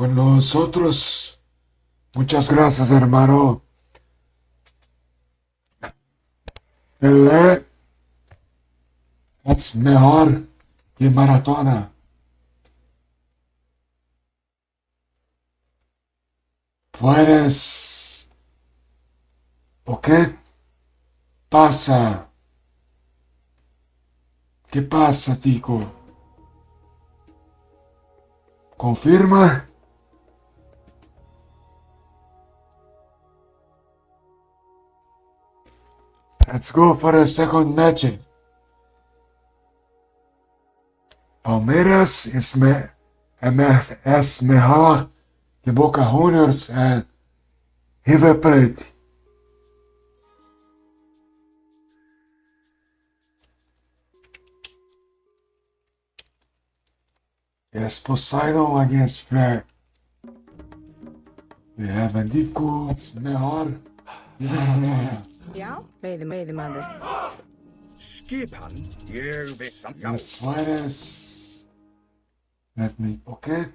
con nosotros. Muchas gracias, hermano. Pelé es mejor que Maradona. Puedes. ¿O qué pasa? ¿Qué pasa, Tico? ¿Confirma? Let's go for the second match. Palmeiras es mejor que Boca Juniors and River Plate. Yes, Poseidon against Flair. We have a Dico, it's mejor que Maradona. Já, veiðimaður. Skipan, ég veist samt. Já, Yes, Suarez. Let me, okay?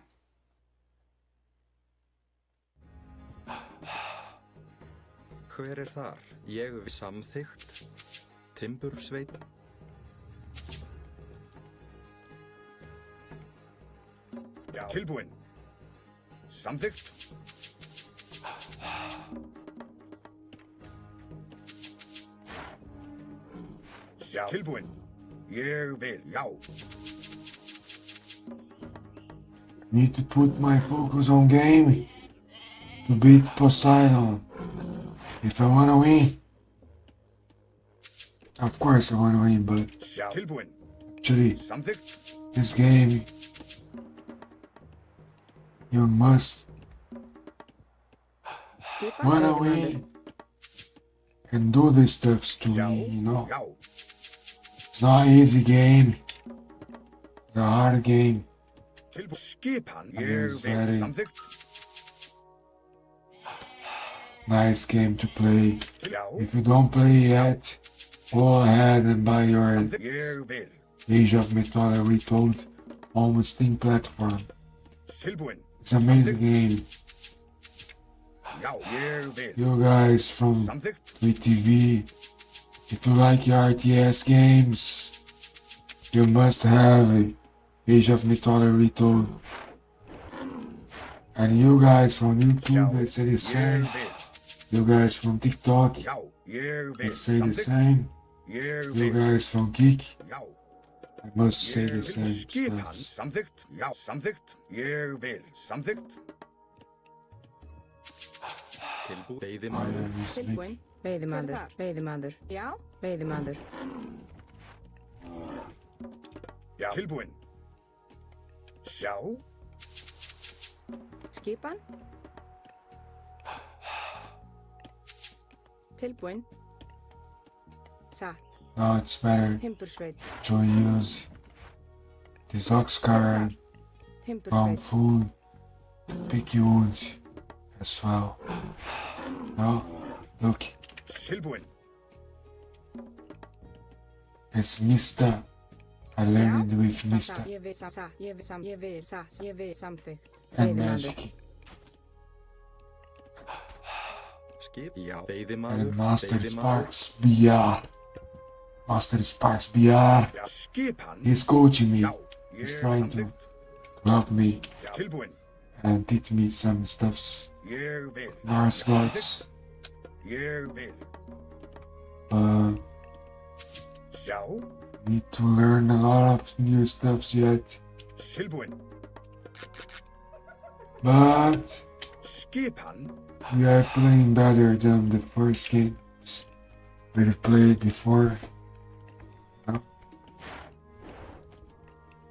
Hver er þar? Ég við samþykkt. Timbursveit. já. Tilbúinn. Samþykkt. Já. Tilbúinn. Ég vil, já. Need to put my focus on game to beat Poseidon. If I wanna win. Of course I wanna win, but Já. Tilbúinn. actually Samþykkt. this game you must Skipan, wanna veiðimaður. win and do these stuffs to Já. win, you know. Já. It's not an easy game. It's a hard game. Tilbúinn. Skipan, Ég ég vil. very- Samþykkt. Nice game to play. Já. If you don't play yet, go ahead and buy your Samþykkt. Ég vil. Age of Mythology Retold on Steam platform. Tilbúinn. It's an amazing game. Já, ég vil. You guys from Samþykkt. WeTV, if you like your RTS games, you must have Age of Mythology Retold. And you guys from YouTube, they say the same. Ég vil. You guys from TikTok, Já, ég they vil. say the Samþykkt. same. Ég You vil. guys from Geek, Já. I must say Ég the vil. same Skipan. stuff. Samþykkt. Já, samþykkt. Ég vil. Samþykkt. Tilbú. I Veiðimaður. am listening. Tilbúinn. Veiðimaður, veiðimaður. Já, veiðimaður. Já. Tilbúinn. Sjá. Skipan. Tilbúinn. Satt. Now it's better Timbursveit, to use this ox card from timbursveit. food, picky wood as well. No, look, Tilbúinn. it's Mista. I learned it with Mista Ég vil, ég vil samþykkt. and Veiðimaður. Magic. Skip. Já. And Veiðimaður. Master Veiðimaður. Sparks BR. Master Sparks BR. Já. Skipan. He's coaching me, Já. He's Ég trying to samþykkt. help me Já. Tilbúinn. and teach me some stuffs. Ég vil. Norse gods. Ég vil. But Sjá. need to learn a lot of new stuffs yet. Tilbúinn. But Skipan. we are playing better than the first games we've played before. You know?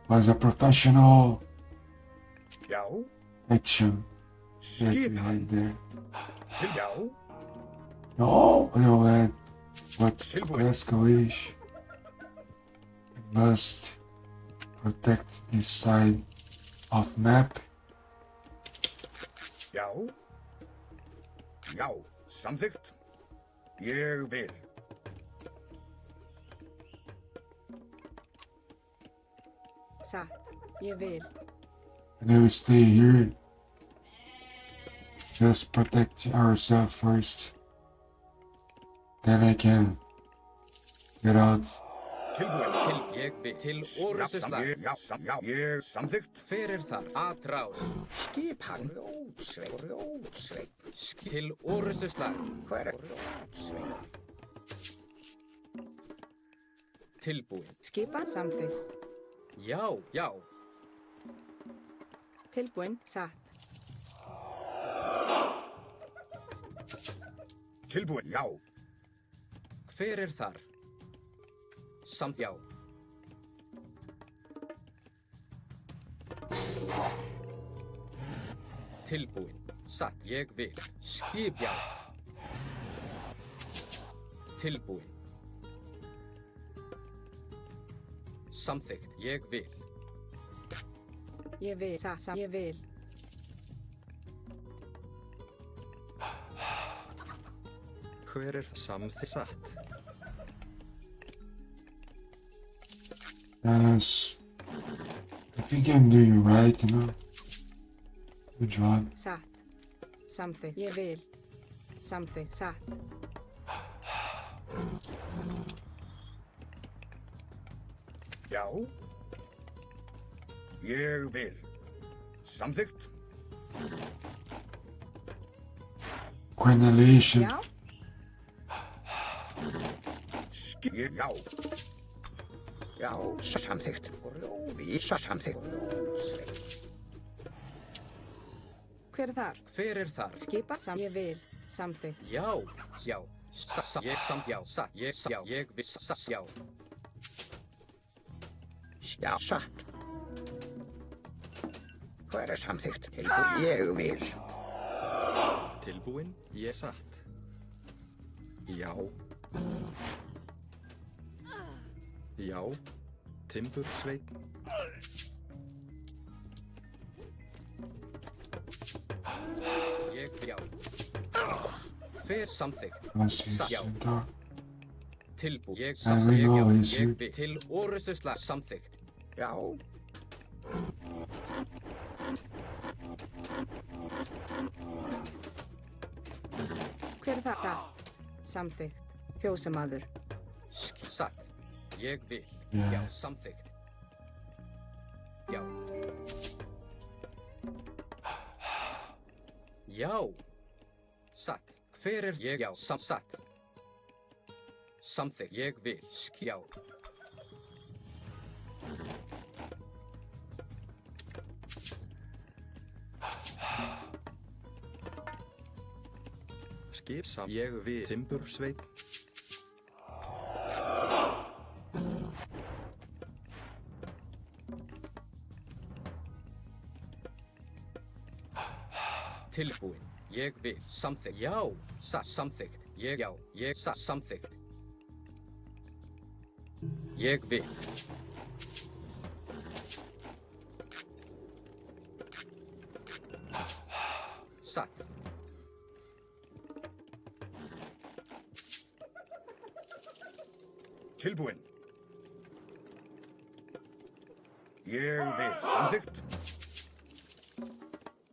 Was a professional Já. action that we Skipan. had there. Já. No, you had what Silverwing. Glasgow is. We must protect this side of map. Já. Já. Samþykkt. Ég vil. Satt. Ég vil. And then we stay here just protect ourselves first. Then I can get out. Tilbúin. Ég vil til Já, orrustuslag. ég samþykkt. Hver er þar? Atrás. Skipan. Rótsveit. Til orrustuslag. Hver er rótsveit? Tilbúin. Skipan samþykkt. Já, já. Tilbúin satt. Tilbúin, já. Hver er þar? Samt já. Tilbúin. Satt. Ég vil. Skip já. Tilbúin. Samþykkt. Ég vil. Ég vil satt. Ég vil. Hver er samþykkt satt? Yes. I think I'm doing right, you know. Good job. Satt. Samþykkt. Ég vil. Samþykkt satt. Já. Ég vil. Samþykkt. Cornelation. Já. Já. Já, samþykkt. Samþykkt. Hver er þar? Hver er þar? Skipa sam. Ég vil. Samþykkt. Já, já. Ég samt já. Satt. Ég samt já. Ég vil. Satt. Já. Já, satt. Hver er samþykkt? Tilbúin, ég vil. Tilbúin, ég satt. Já. Já. Timbursveit. Ég já. Hver samþykkt? Let's Já. center. Tilbú. Ég I satt. will Ég já. always Ég do. vil. Til orrustuslag. Samþykkt. Já. Hver er það? Satt. Samþykkt. Fjósamaður. Satt. Ég vil. Já. Já. Samþykkt. Já. Já. Satt. Hver er ég? Já. Satt. Samþykkt. Ég vil. Já. Skip sam. Ég vil. Timbursveit. Tilbúin. Ég vil. Samþykkt. Já. Satt. Samþykkt. Ég já. Ég satt. Samþykkt. Ég vil. Satt. Tilbúin. Ég vil. Samþykkt.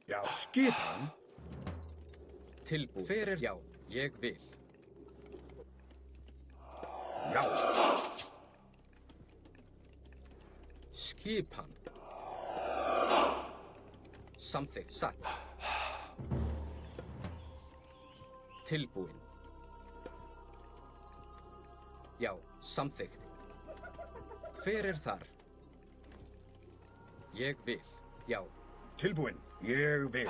Já, skipan. Tilbúin. Hver er já. Ég vil. Já. Skipan. Samþykkt. Satt. Tilbúin. Já. Samþykkt. Hver er þar? Ég vil. Já. Tilbúin. Ég vil.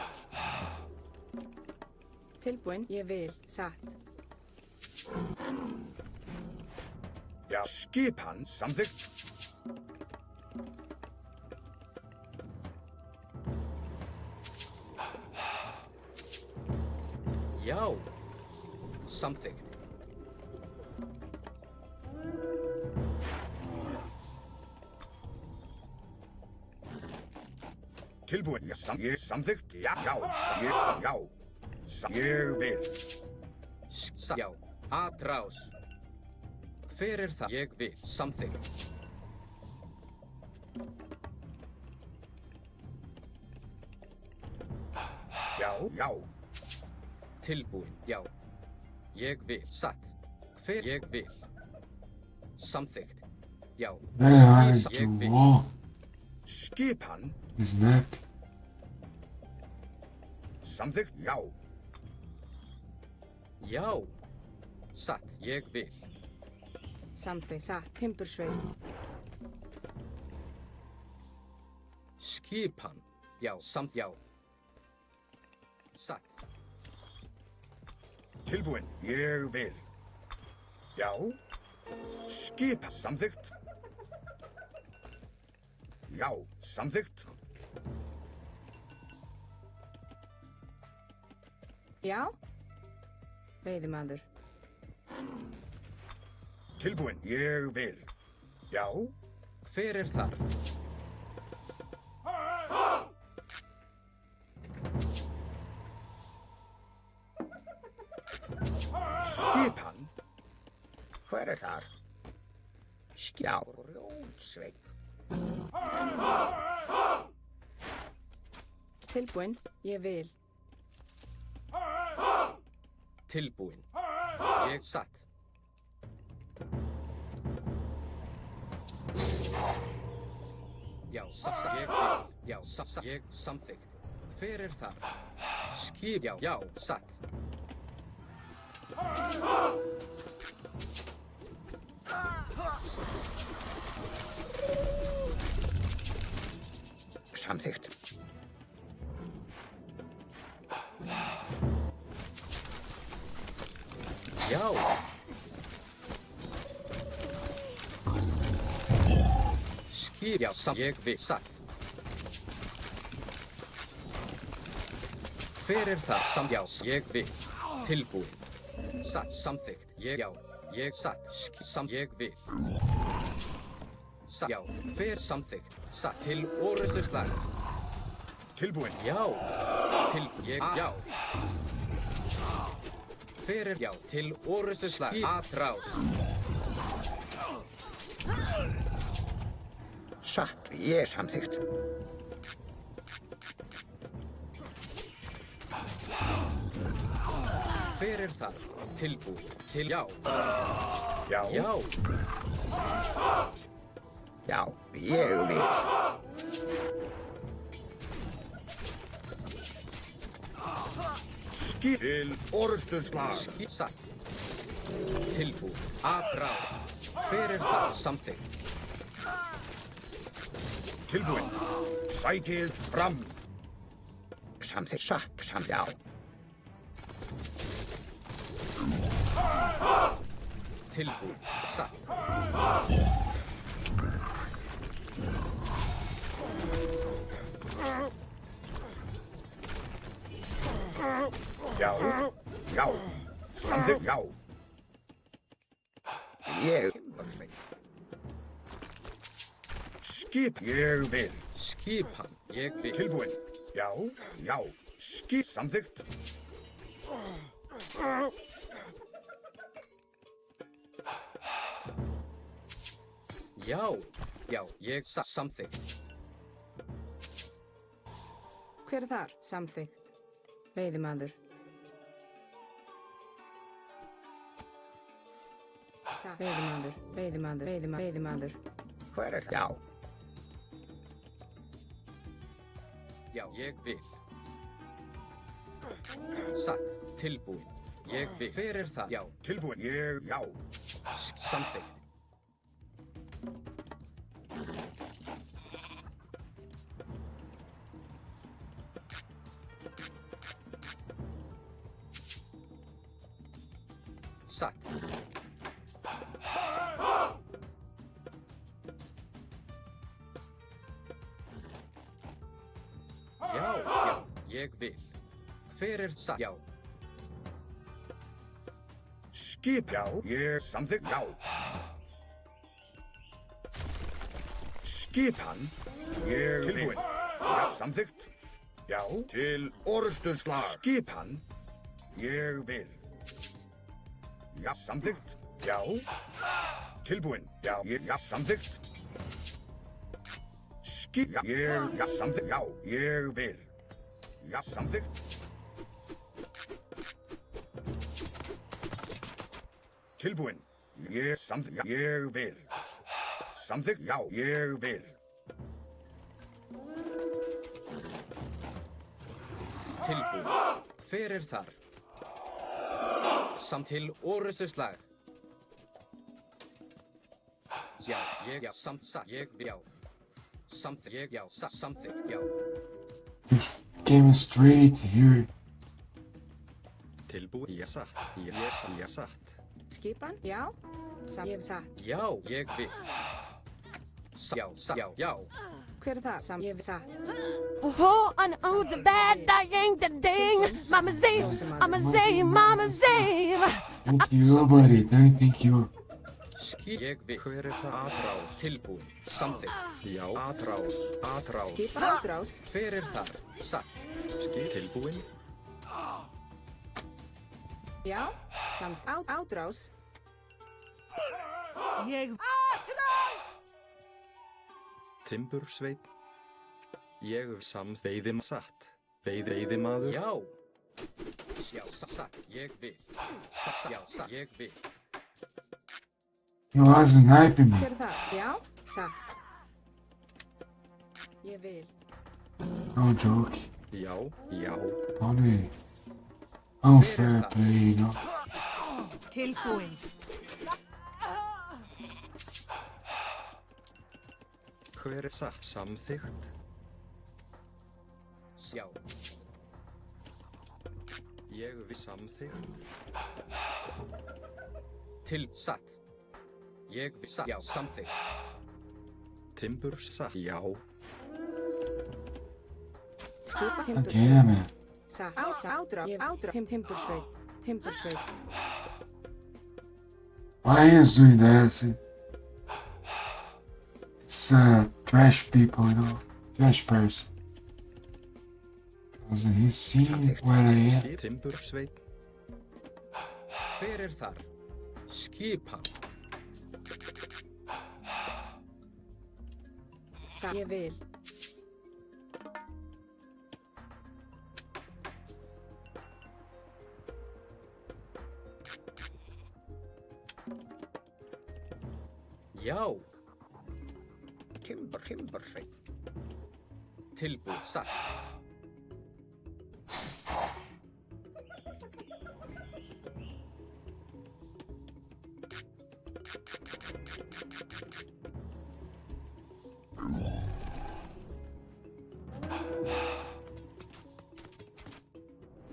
Tilbúin. Ég vil. Satt. Já, skipan. Samþykkt. Já. Samþykkt. Tilbúin. Ég samþykkt. Já, já. Já. Ég vil. Já. Atrás. Hver er það? Ég vil. Samþykkt. Já, já. Tilbúin, já. Ég vil, satt. Hver ég vil. Samþykkt, já. Very hard to Ég vil. walk Skipan. this map. Samþykkt, já. Já. Satt, ég vil. Samþykkt. Satt. Timbursveit. Skipan, já. Já. Satt, Tilbúin. Ég vil. Já. Skipan. Samþykkt. Já. Samþykkt. Já. Veiðimaður. Tilbúin. Ég vil. Já. hver er þar? Skipan. Hver er þar? Skjárjónsveit. Tilbúin. Ég vil. Tilbúin. Ég satt. Já, ég vil. Já, ég samþykkt. Hver er þar? Skip, já, satt. Samþykkt. Já. Skip, já, ég vil, satt. Hver er það? Já, ég vil. Tilbúin. Satt, samþykkt. Ég satt. Ég vil. Satt, já, hver samþykkt? Satt, til orrustuslag. Tilbúin. Já. Já. Hver er, já, til orrustuslag. Atrás. Satt, ég samþykkt. Hver er þar? Tilbúin. Já. Já. Já. Já, ég vil. Skip til orrustuslag. Satt. Tilbúin. Atrás. Hver er þar? Samþykkt. Tilbúin. Sækið fram. Samþykkt. Satt, já. Tilbúin. Satt. Já. Já. Samþykkt, já. Ég. Skip, ég vil. Skipan. Ég vil. Tilbúin. Já, já. Skip, samþykkt. Já. Já, ég samþykkt. Hver er þar? Samþykkt. Veiðimaður. Veiðimaður. Hver er það? Já. Já, ég vil. Satt. Tilbúin. Ég vil. Hver er það? Já. Tilbúin. Ég, já. Samþykkt. Satt. Já, ég vil. Hver er satt? Já. Skip, já. Ég samþykkt, já. Skipan. Ég tilbúin. Já, samþykkt. Já. Til orrustuslag. Skipan. Ég vil. Já, samþykkt. Já. Tilbúin. Já, já, samþykkt. Skip, já. Já, samþykkt. Já, ég vil. Já, samþykkt. Tilbúin. Ég vil. Samþykkt, já, ég vil. Tilbúin. Hver er þar? Samt til orrustuslag. Já, já, ég, já. Samþykkt, já, samþykkt, já. This game is straight here. Tilbúin. Ég satt. Ég satt. Skipan? Já. Ég hef satt. Já, ég vil. Já. Hver er það? Ég hef satt. Oh, and oh, the bad dying, the ding. Mama Zane, Mama Zane, Mama Zane. Thank you, buddy. Thank you. Ég vil. Hver er það? Atrás. Tilbúin. Samþykkt. Já. Atrás. Skipan? Átrás. Hver er þar? Satt. Tilbúin. Já. Átrás. Timbursveit. Ég samþeyðim satt. Veiðimaður. Já. Já, satt. Ég vil. Já, satt. Ég vil. You are sniping me. Hver er það? Já. Satt. Ég vil. No joke. Já. Only unfair play, you know. Tilbúin. Hver er satt? Samþykkt. Já. Ég vil samþykkt. Til satt. Ég vil satt. Já, samþykkt. Timburs satt. Já. Skipan? Damn it. Satt. Átrás. Timbursveit. Why is doing that? See? It's trash people, you know. Trash person. Because he's seen where I am. Timbursveit. Hver er þar? Skipan. Satt. Ég vil. Já. Timbursveit. Tilbúin. Satt.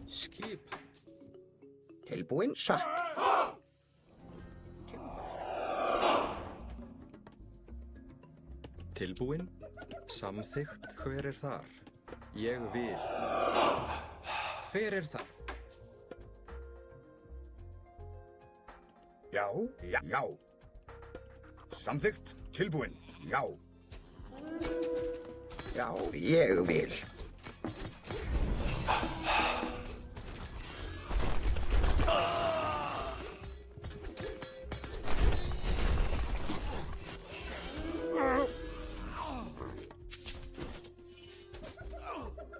Skipan. Tilbúin, satt. Tilbúin. Samþykkt. Hver er þar? Ég vil. Hver er þar? Já. Samþykkt, tilbúin, já. Já, ég vil.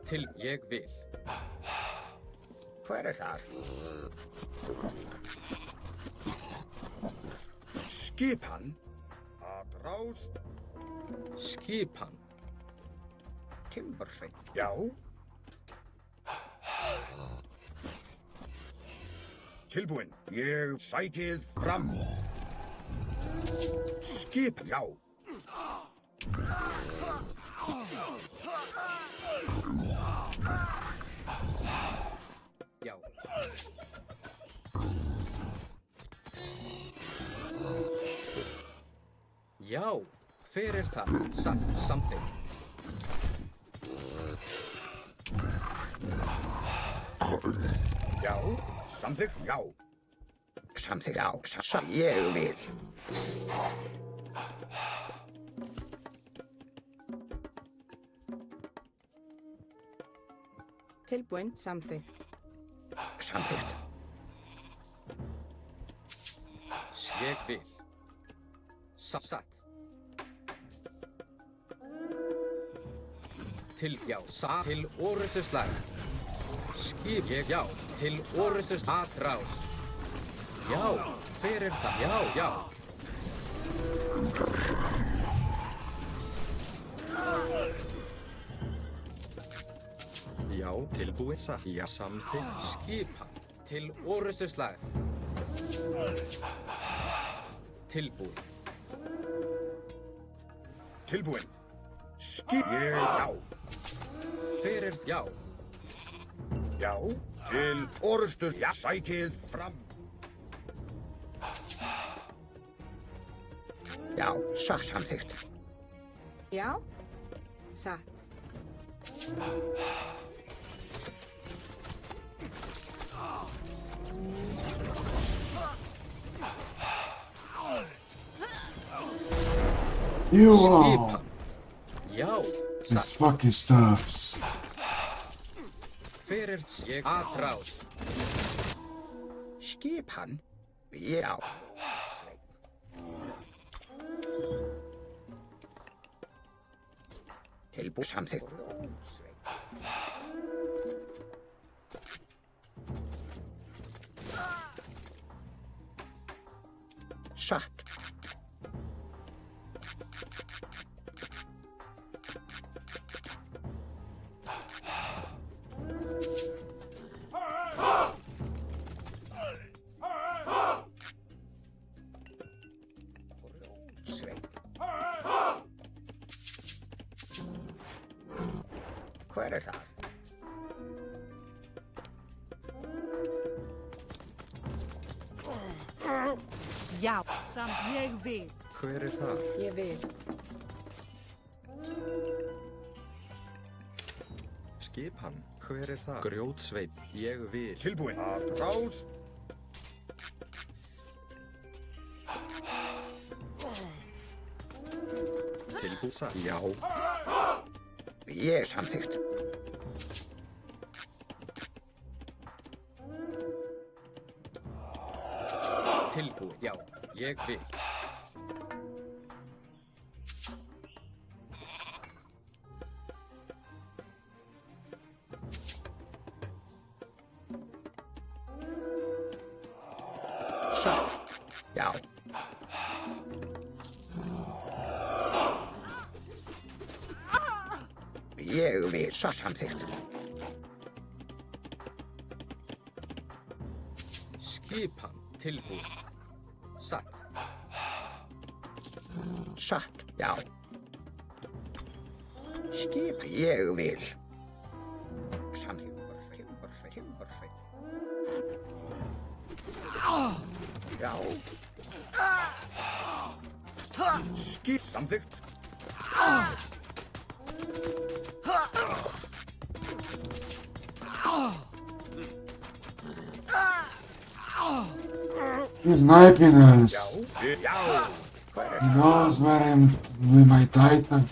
Til ég vil. Hver er þar? Skipan. Atrás. Skipan. Timbursveit. Já. Tilbúin. Ég sækið fram. Skip, já. Já. Já. Hver er þar? Satt. Samþykkt. Já. Samþykkt, já. Samþykkt, já. Ég vil. Tilbúin. Samþykkt. Samþykkt. Ég vil. Satt. Til, já, satt. Til orrustuslag. Skip, ég, já. Til orrustus atrás. Já, hver er það? Já, já. Já, tilbúið satt. Já, samþykkt. Skipan til orrustuslag. Tilbúið. Tilbúinn. Já. Hver er já? Já. Til orustur. Já. Sækið fram. Já, samþykkt. Já, satt. You Skipan. all. Já, This satt. fucking stuffs. Hver er ég? Atrás. Skipan. Já. Tilbúið samþykkt. Satt. Hver er það? Já, ég vil. Hver er þar? Ég vil. Skipan. Hver er þar? Grjótsveinn. Ég vil. Tilbúinn. Atrás. Tilbúið satt. Já. Ég samþykkt. Tilbúið. Já, ég vil. Satt. Já. Ég vil samþykkt. Skipan. Tilbúið. Satt. Satt. Já. Skip. Ég vil. Samþykkt. Já. Skip. Samþykkt. He's sniping us. Já. He knows where I'm with my Titan.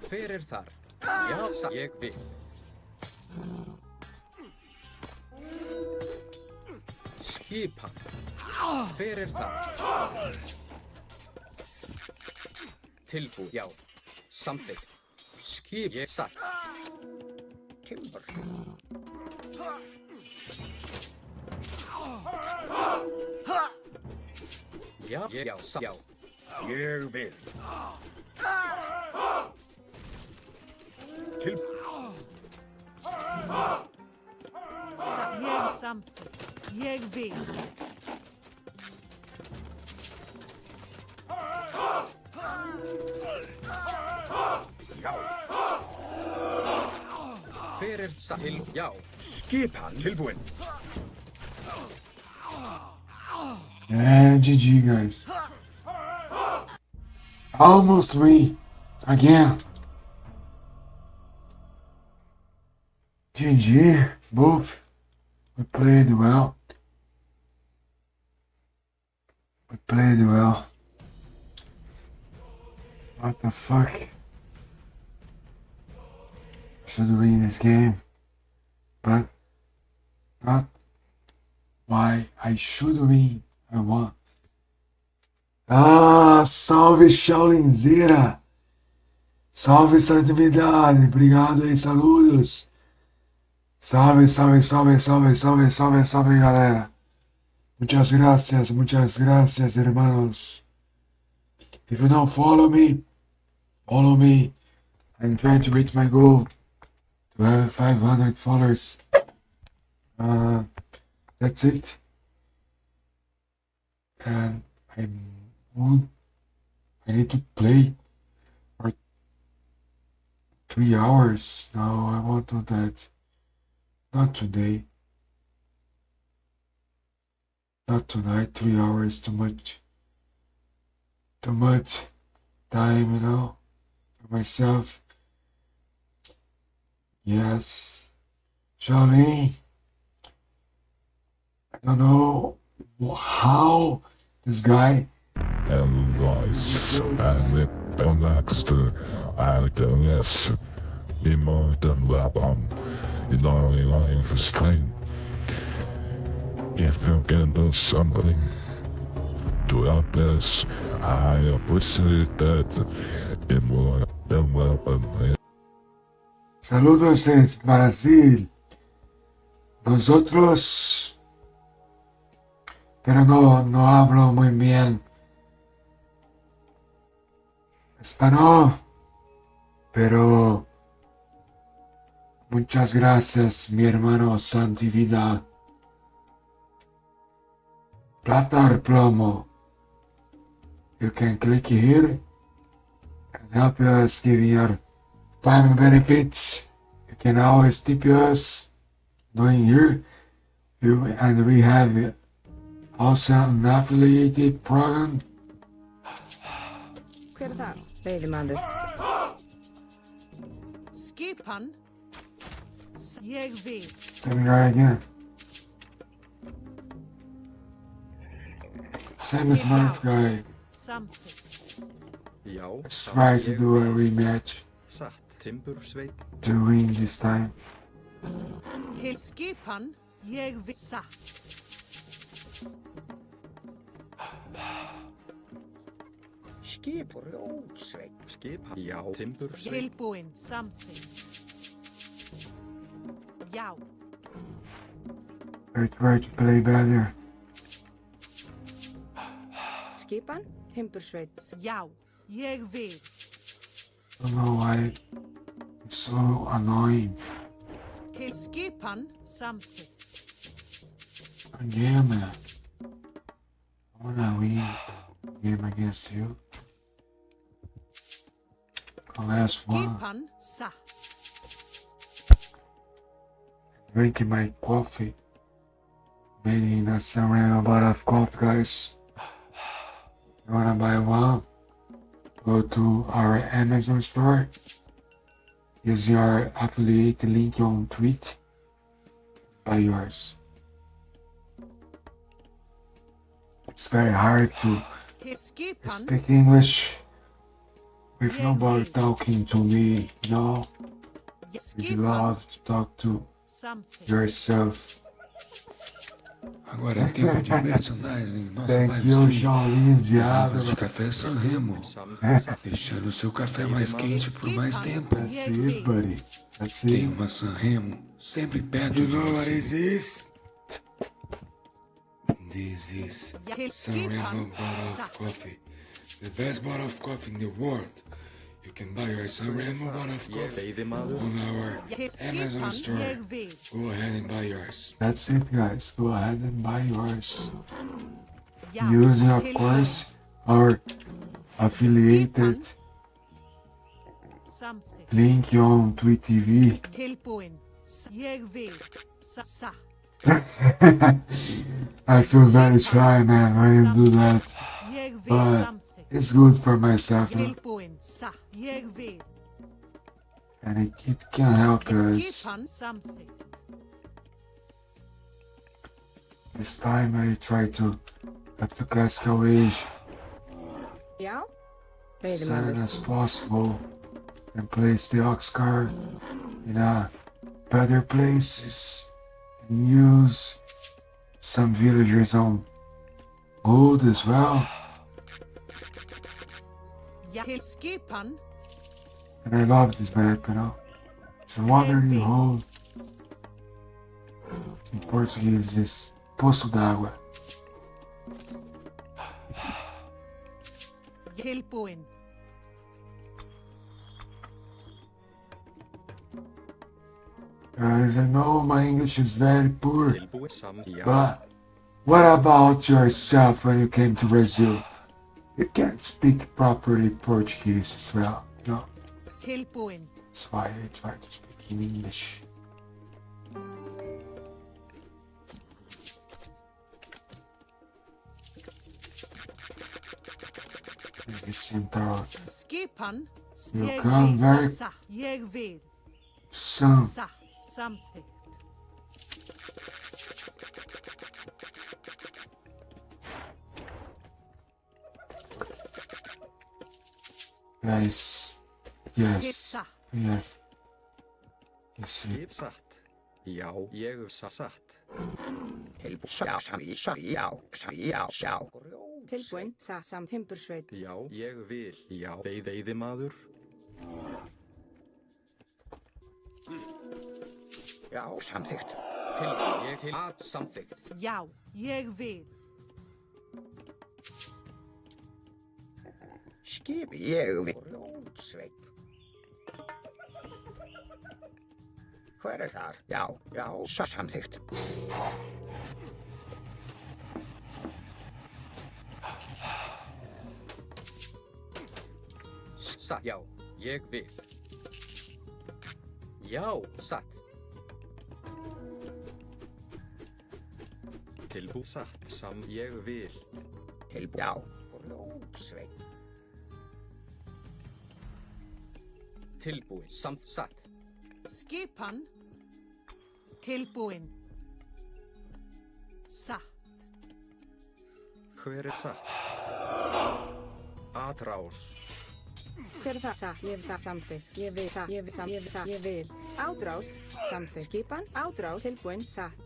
Hver er þar? Já, satt. Ég vil. Skipan. Hver er þar? Tilbúið. Já, samþykkt. Skip. Ég satt. Timber. Já, já, satt. Já. Ég vil. Til. Ég samþykkt. Ég vil. Já. Hver er satt? Já. Skipan. Tilbúinn. And GG, guys. Almost win. Again. GG. Both. We played well. We played well. What the fuck? Should win this game. But not why I should win. I won. Ah, salve Shaolinzeira! Salve, Santidade. Obrigado aí, saludos. Salve, salve, salve, salve, salve, salve, salve, galera. Muchas gracias, hermanos. If you don't follow me, follow me. I'm trying to reach my goal to have 500 followers. That's it. And I need to play for 3 hours. No, I won't do that. Not today. Not tonight. 3 hours, too much. Too much time, you know, for myself. Yes. Charlene, I don't know how this guy. And life and it next I can yes be more than weapon in our life for strength. If you can do something to help us, I appreciate that in more than weapon. Saludos desde Brasil. Nosotros, pero no hablo muy bien español, pero muchas gracias, mi hermano Santividad. Plata or plomo. You can click here and help us give your time benefits. You can always tip us doing here. And we have also an affiliated program. Hver er það? Veiðimaður. Skipan. Ég vil. Same guy again. Same as Murph guy. Something. Já, Let's það try er to ég do a vil. rematch Satt, timbursveit. to win this time. Til skipan. Ég vil. Satt. Skip og rótsveit. Skipa. Já, timbursveit. Tilbúin. Something. Já. I try to play better. Skipan, timbursveit. Já. Ég vil. I don't know why it's so annoying. Til skipan. Something. Again, man. I wanna win a game against you. The last one. Skipan. Satt. Drinking my coffee. Made in a certain amount of coffee, guys. You wanna buy one? Go to our Amazon store. Use your affiliate link on tweet. Buy yours. It's very hard to Til skipan. speak English with nobody talking to me, you know? You Skipan. love to talk to Something. yourself. Agora é tempo de merchandising. Nossa Thank you, live Shaolin Garrafas de Diablo. café San Remo, Samþykkt. deixando o seu café mais quente por mais tempo. That's it, buddy. That's Tem it. uma San Remo sempre perto You de know what is você. this? This is Til San Remo skipan. bottle of Satt. coffee. The best bottle of coffee in the world. You can buy your San Remo bottle of Ég coffee veiðimaður. on our Til Amazon skipan. store. Ég vil. Go ahead and buy yours. That's it, guys. Go ahead and buy yours. Já. Using, of Tilbúin. course, our affiliated Something. link on Tweet TV. Tilbúin. Ég vil. Satt. I feel very shy, man, when you do that. Ég vil. But Something. it's good for myself, you know, Tilbúin. Satt. Ég vil. and it can help Til us. skipan. Something. This time I try to up to classical age Já, as soon veiðimaður. as possible and place the ox card in a better places and use some villagers on gold as well. Já. Til skipan. And I love this map, you know. It's a water you hold. In Portuguese is poço d'água. Tilbúin. Guys, I know my English is very poor, Tilbúin. Já. but what about yourself when you came to Brazil? You can't speak properly Portuguese as well, you know? Tilbúin. That's why I try to speak in English. Maybe Centaur. Skipan. You Ég come vil. very- Sa. Ég vil. Some. Sa. Samþykkt. Guys, yes, Pizza. we are. You see, Skip satt. Já, ég satt. Tilbúin. Sam timbursveit. Já, ég vil. Já, veiðimaður. Já, samþykkt. Tilbúin. Ég til að samþykkt. Já, ég vil. Skip ég vil. Grjótsveit. Hver er þar? Já, svo samþykkt. Satt. Já, ég vil. Já, satt. Tilbú satt. Ég vil. Já, grjótsveit. Tilbúin. Satt. Skipan. Tilbúin. Satt. Hver er satt? Atrás. Hver er það? Satt. Ég vil samþykkt. Ég vil satt. Ég vil satt. Ég vil satt. Ég vil. Ádrás. Samþykkt. Skipan. Ádrás. Tilbúin. Satt.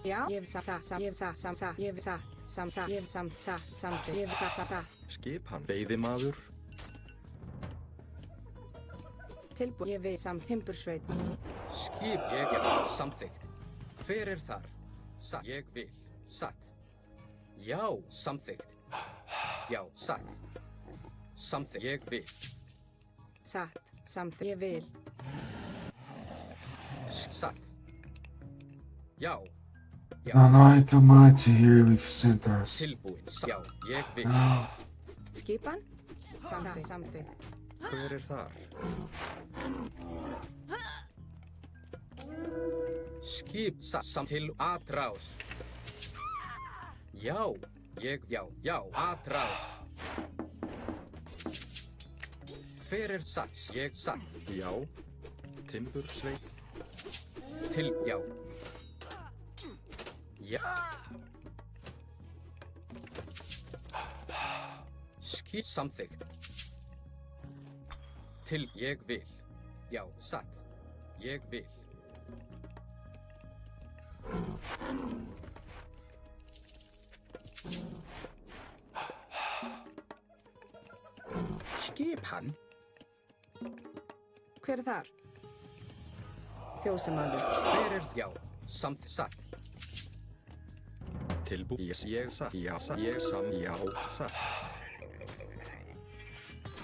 Já. Ég vil satt. Ég vil satt. Ég vil satt. Satt. Ég vil satt. Samþykkt. Ég vil satt. Skipan. Veiðimaður. Tilbúin. Ég vil timbursveit. Skip ég já, samþykkt. Hver er þar? Satt. Ég vil. Satt. Já, samþykkt. Já, satt. Samþykkt. Ég vil. Satt. Samþykkt. Ég vil. Satt. Já. Já. no, not too much here with Centaurs. Tilbúin. Já, ég vil. No, Skipan. Samþykkt. Hver er þar? Skip satt til atrás. Já, já, atrás. Hver er satt? Ég satt. Já. Timbursveit. Já. Já. Skip samþykkt. Ég vil. Já, satt. Ég vil. Skip hann. Hver er þar? Fjósamaður. Hver er já, satt. Tilbú. Ég satt. Já, satt. Ég já, satt.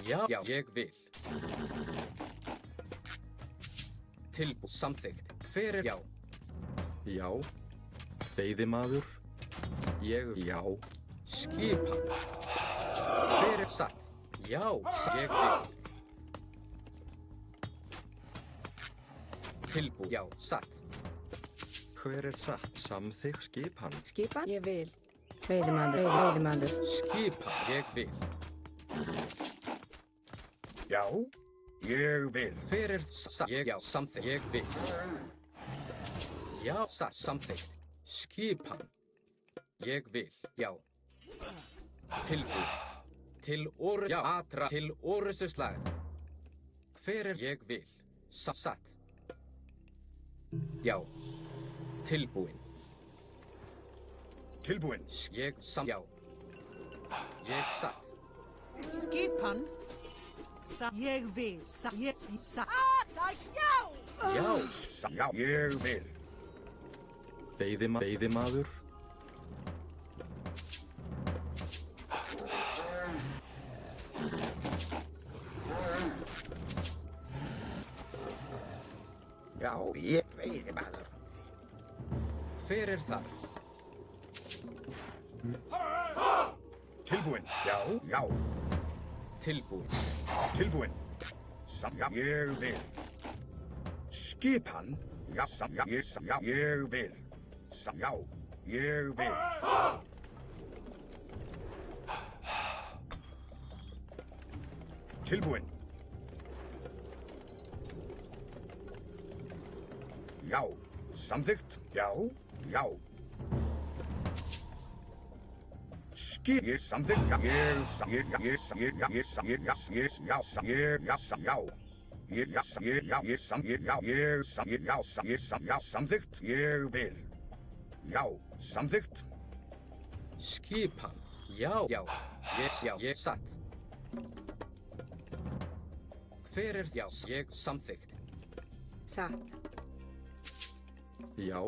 Já, ég vil. Tilbú samþykkt. Hver er já? Já. Veiðimaður. Ég já. Skipan. Hver er satt? Já, ég vil. Tilbú, já, satt. Hver er satt? Samþykkt. Skipan. Skipan. Ég vil. Veiðimaður. Skipan, ég vil. Já, ég vil. Hver er satt? Ég já, samþykkt. Ég vil. Já, satt, samþykkt. Skipan. Ég vil, já. Tilbú. Já, atra. Til orustu slag. Hver er ég vil? Satt. Já. Tilbúin. Tilbúin. Já. Ég satt. Skipan. Ég vil. Já. Já, ég vil. Veiðimaður. Já, ég veiðimaður. Hver er þar? Tilbúinn. Já. Tilbúinn. Tilbúinn. Já, ég vil. Skipan. Já, ég vil. Já, ég vil. Tilbúinn. Já, samþykkt. Já. Ég samþykkt. Samþykkt. Ég vil. Já, samþykkt. Skipan. Já. Ég satt. Hver er já? Ég samþykkt. Satt. Já.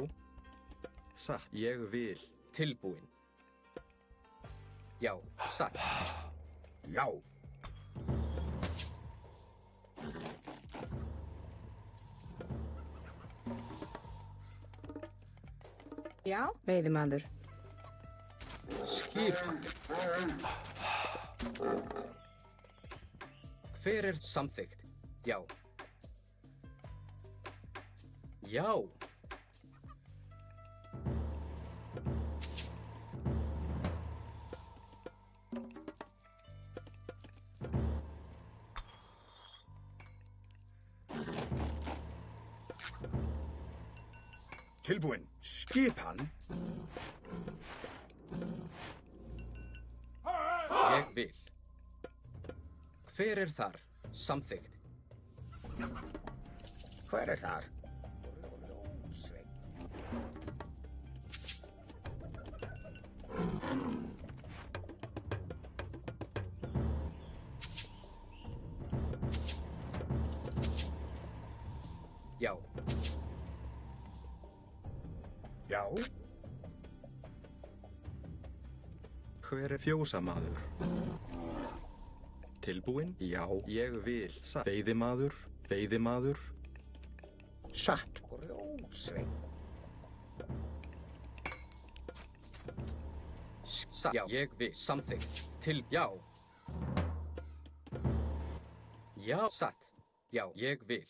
Satt. Ég vil. Tilbúinn. Já, satt. Já. Já, veiðimaður. Skipan. Hver er samþykkt? Já. Já. Tilbúinn. Skipan. Ég vil. Hver er þar? Samþykkt. Hver er þar? Já. Já. Hver er fjósamaður? Tilbúinn? Já, ég vil. Satt. Veiðimaður. Satt. Grjótsveinn. Satt. Já, ég vil. Samþykkt. Já. Já, satt. Já, ég vil.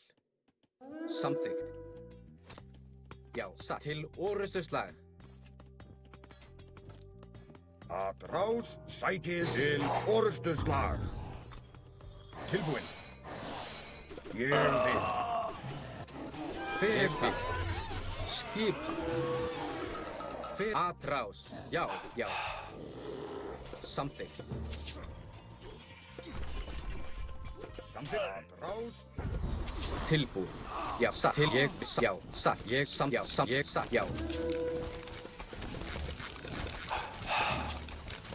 Samþykkt. Já, satt. Til orrustuslag. Að rás sækið til orrustuslag. Tilbúinn. Ég vil. Hver vil. Skipan. Hver atrás. Já. Samþykkt. Samþykkt. Að rás. Tilbúinn. Já, satt. Ég satt. Ég satt. Já.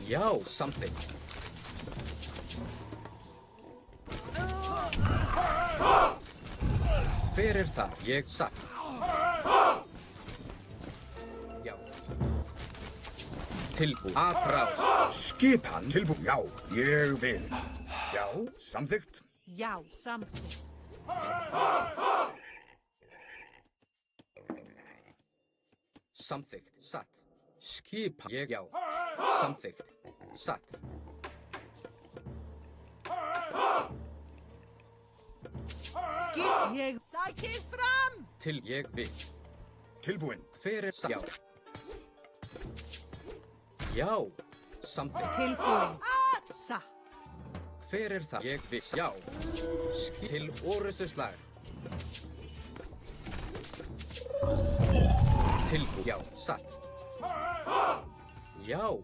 Já, samþykkt. Hver er þar? Ég satt. Já. Tilbúinn. Atrás. Skipan. Tilbúinn. Já, ég vil. Já, samþykkt. Já, samþykkt. Samþykkt. Satt. Skipan. Já. Samþykkt. Satt. Ég sækir fram. Ég vil. Tilbúinn. Hver er satt? Já. Já. Samþykkt. Tilbúinn. Satt. Hver er það? Ég vil. Já. Til orrustuslag. Tilbúinn. Já. Satt. Já.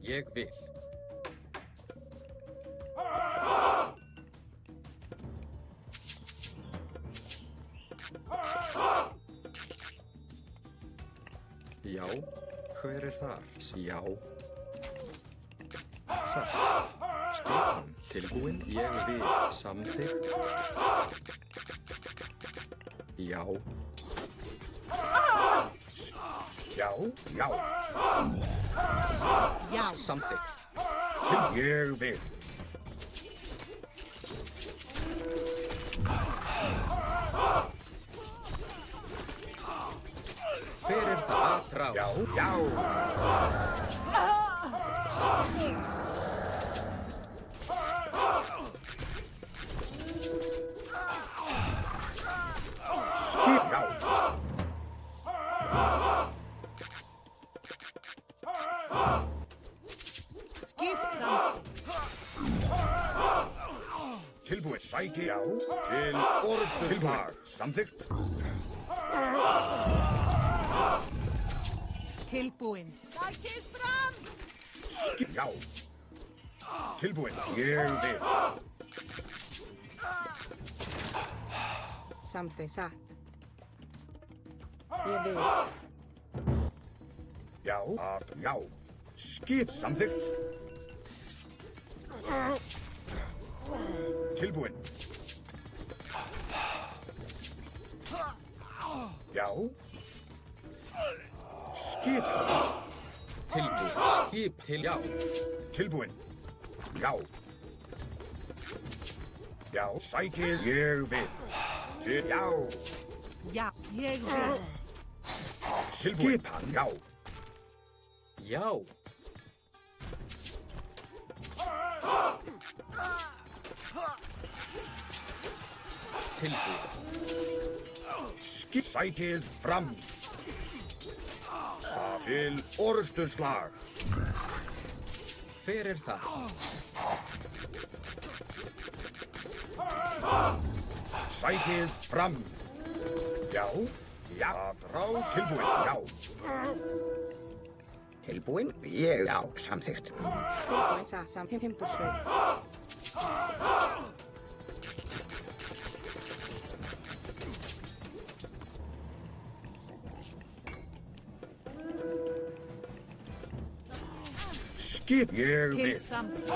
Ég vil. Já. hver er þar? Já. Satt. Skipan. Tilbúin. Ég vil. Samþykkt. Já. Já, já. Já. Samþykkt. Ég vil. Hver er það? Atrás. Já, já. Skip, já. Skip something. Tilbúin. Sæki, já. Til orðstu slag. Samþykkt. Tilbúin. Sækið fram! Skip, já. Tilbúin. Ég vil. Samþykkt, satt. Ég vil. Já, já. Skip, samþykkt. Tilbúin. Já. Skip. Tilbúin. Skip til já. Tilbúin. Já. Já, sækið. Ég vil. Til, já. Ja, ég vil. Tilbúin. Skipan, já. Já. Tilbúin. Skip, sækið fram. Til orðstu slag. Hver er það? Sækið fram. Já. Já. Drá. Tilbúin. Já. Tilbúin. Ég. Já. Samþykkt. Tilbúin, satt. Samþykkt. Timbursveit. Skip. Ég vil. Til something.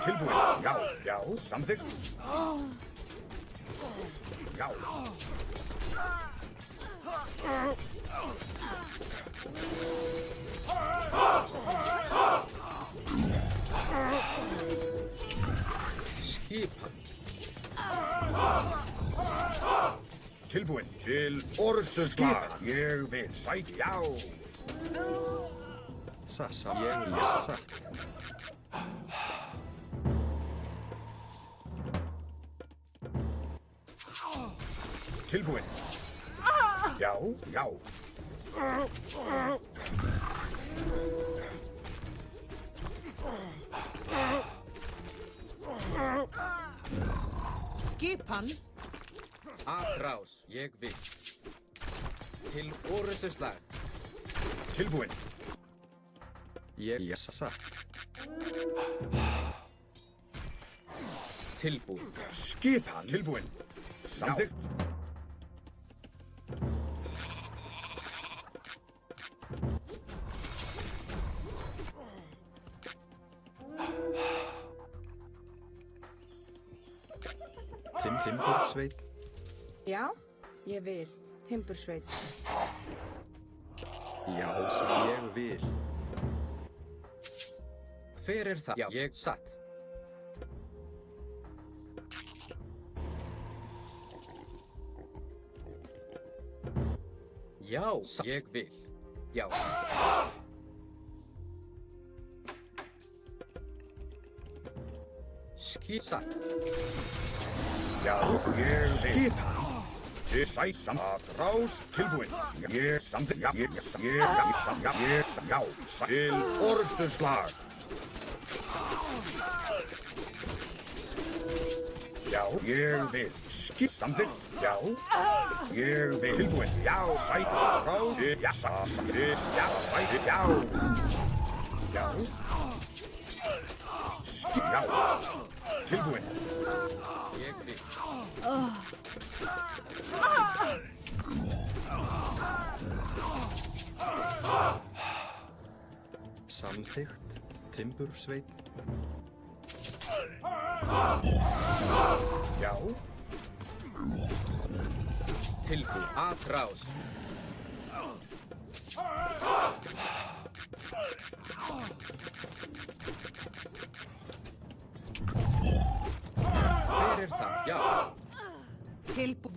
Tilbúin. Já. Já. Samþykkt. Já. Skipan. Tilbúin. Til orðstu slag. Ég vil. Sæk. Já. Satt. Ég vil. Satt. Tilbúin. Já. Já. Skipan. Atrás. Ég vil. Til orðstu slag. Tilbúin. Ég. Satt. Tilbúin. Skipan. Tilbúin. Samþykkt. Timbursveit. Já, ég vil. Timbursveit. Já, ég vil. Hver er það? Já, ég satt. Já, ég vil. Já. Skip satt. Já. Ég skip. Til sæk. Atrás. Tilbúin. Ég samþykkt. Já. Ég samþykkt. Já. Ég samþykkt. Já. Til orðstu slag. Já. Ég vil. Skip. Samþykkt. Já. Ég vil. Tilbúin. Já. Sæk. Atrás. Til. Já. Til. Já. Sæk. Já. Já. Skip. Já. Tilbúin. Ég vil. Samþykkt. Timbursveit. Já. Tilbúin. Atrás. Hver er það? Já.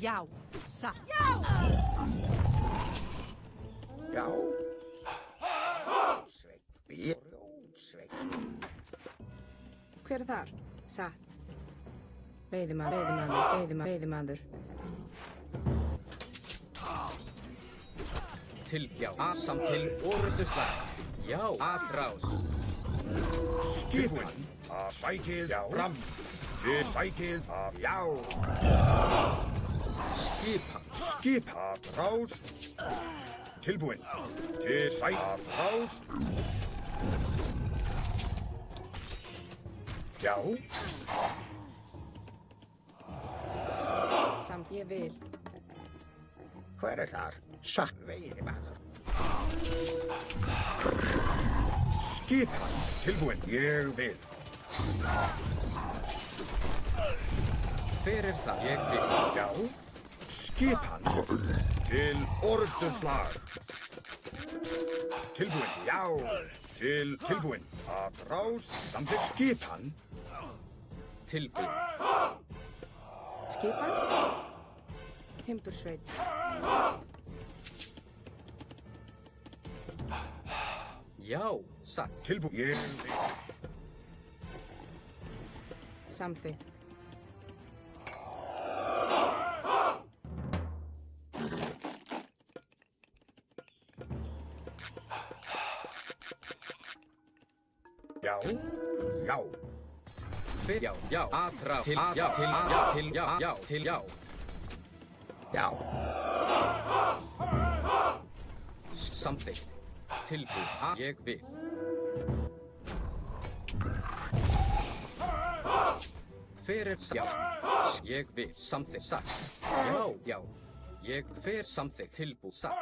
Já. Satt. Já. Sveit. Brjótsveit. Hver er þar? Satt. Veiðimaður. Já. Samtil. Orrustuslag. Já. Atrás. Skipan. Sækið. Já. Fram. Til sækið. Já. Skipan. Atrás. Tilbúin. Til sækið. Atrás. Já. Samt ég vil. Hver er þar? Satt veiðimaður. Skipan. Tilbúin. Ég vil. Hver er það? Ég vil. Já. Skipan. Til orrustuslag. Tilbúin. Já. Tilbúin. Atrás. Samþykkt. Skipan. Tilbúin. Skipan. Timbursveit. Já. Satt. Tilbúin. Ég vil. Samþykkt. Já. Já. Hver? Já. Já. Atrás. Til. Já. Til. Já. Til. Já. Já. Til. Já. Já. Samþykkt. Tilbúin. Ég vil. Hver er það? Já. Ég vil. Samþykkt. Satt. Já. Já. Ég hver samþykkt. Tilbúin. Satt.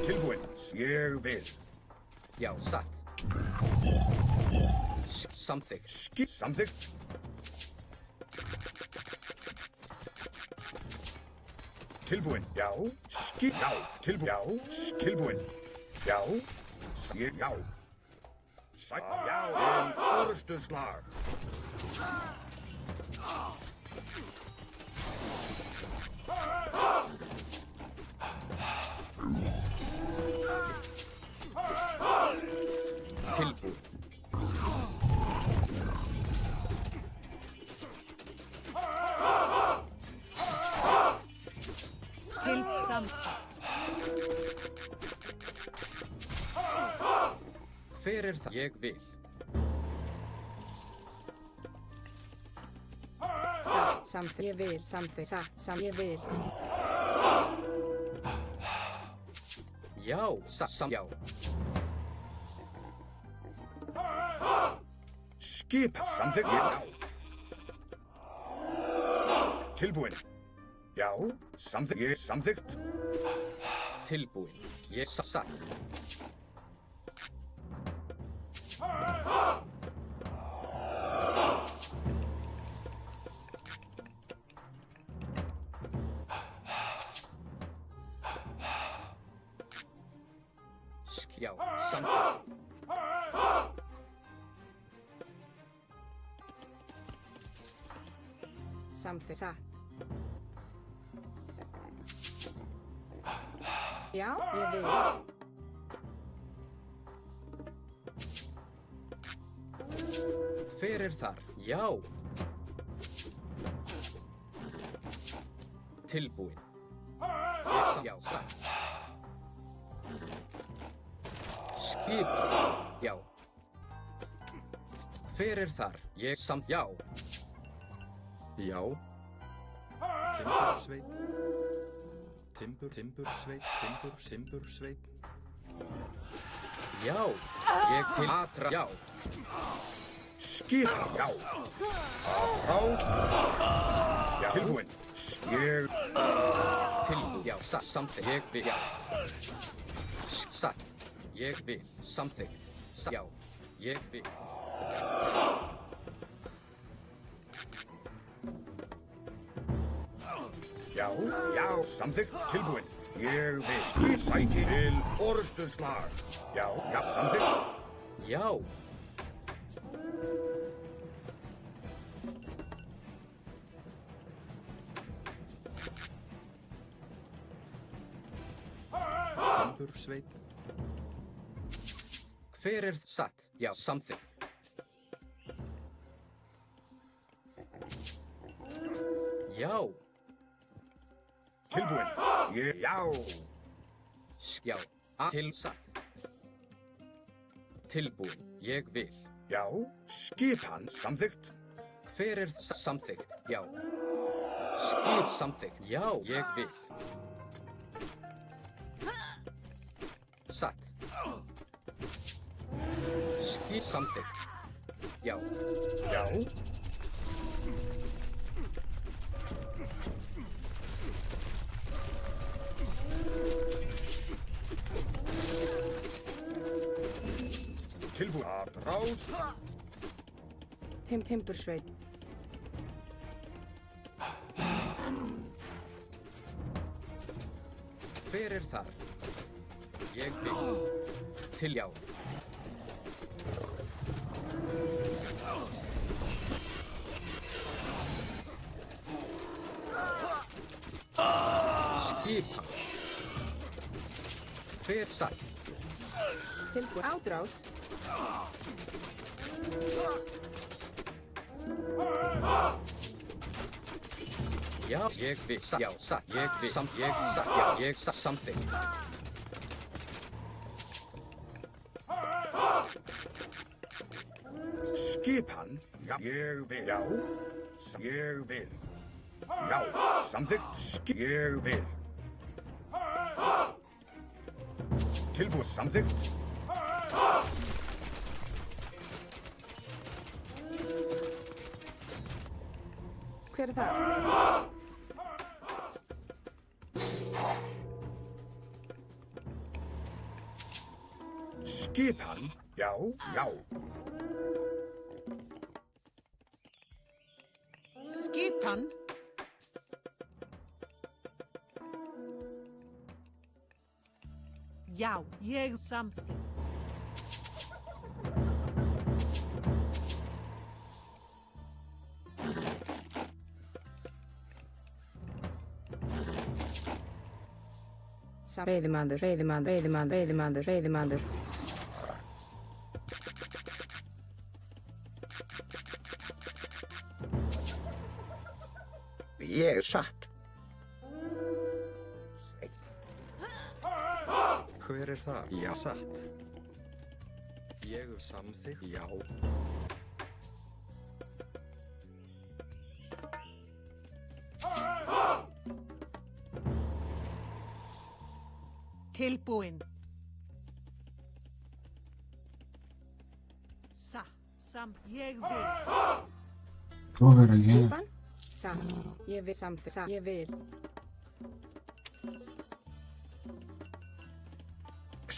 Tilbúin. Ég vil. Já. Satt. Samþykkt. Samþykkt. Tilbúin. Já. Já. Tilbúin. Já. Tilbúin. Já. Já. Já. Til orrustuslag. Tilbúin. Til samt. Hver er það? Ég vil. Satt. Samþykkt. Ég vil. Samþykkt. Satt. Ég vil. Já. Satt. Já. Skipan. Samþykkt. Já. Tilbúin. Já. Samþykkt. Ég samþykkt. Tilbúin. Ég satt. Já. Samþykkt. Samþykkt. Satt. Já. Ég vil. Hver er þar? Já. Tilbúin. Ég satt. Já. Satt. Skipan. Já. Hver er þar? Ég samt. Já. Já. Timbursveit. Timbursveit. Já. Ég til atra. Já. Skipan. Já. Atrás. Já. Tilbúin. Ég. Tilbúin. Já. Satt. Samþykkt. Ég vil. Já. satt. Ég vil, samþykkt. Já, ég vil. Já, samþykkt, tilbúin. Ég vil skiptæki til orrustuslag. Já, samþykkt. Já. Timbursveit. Hver satt? Já, samþykkt. Já. Tilbúin. Já. Já, til satt. Tilbúin, ég vil. Já, skipan samþykkt. Hver samþykkt? Já. Skip samþykkt. Já, ég vil. Satt. Skip samþykkt. Já. Já. Tilbúin. Rás. Timbursveit. Hver þar? Ég vil. Til já. Skipan. Hver satt? Tilbúin. Átrás. Já, ég vil. Já, satt. Ég vil. Ég satt. Já, ég satt. Samþykkt. Skipan. Já, ég vil. Já. Ég vil. Já, samþykkt. Ég vil. Tilbúið samþykkt. Hver það? Skipan. Já. Skipan. Já, ég samþykkt. Veiðimaður. Ég satt. Hver þar? Já, satt. Ég samþykkt. Já. Tilbúin. Ég vil. Prófið að gera. Skipan. Satt. Ég vil samþykkt. Satt. Ég vil.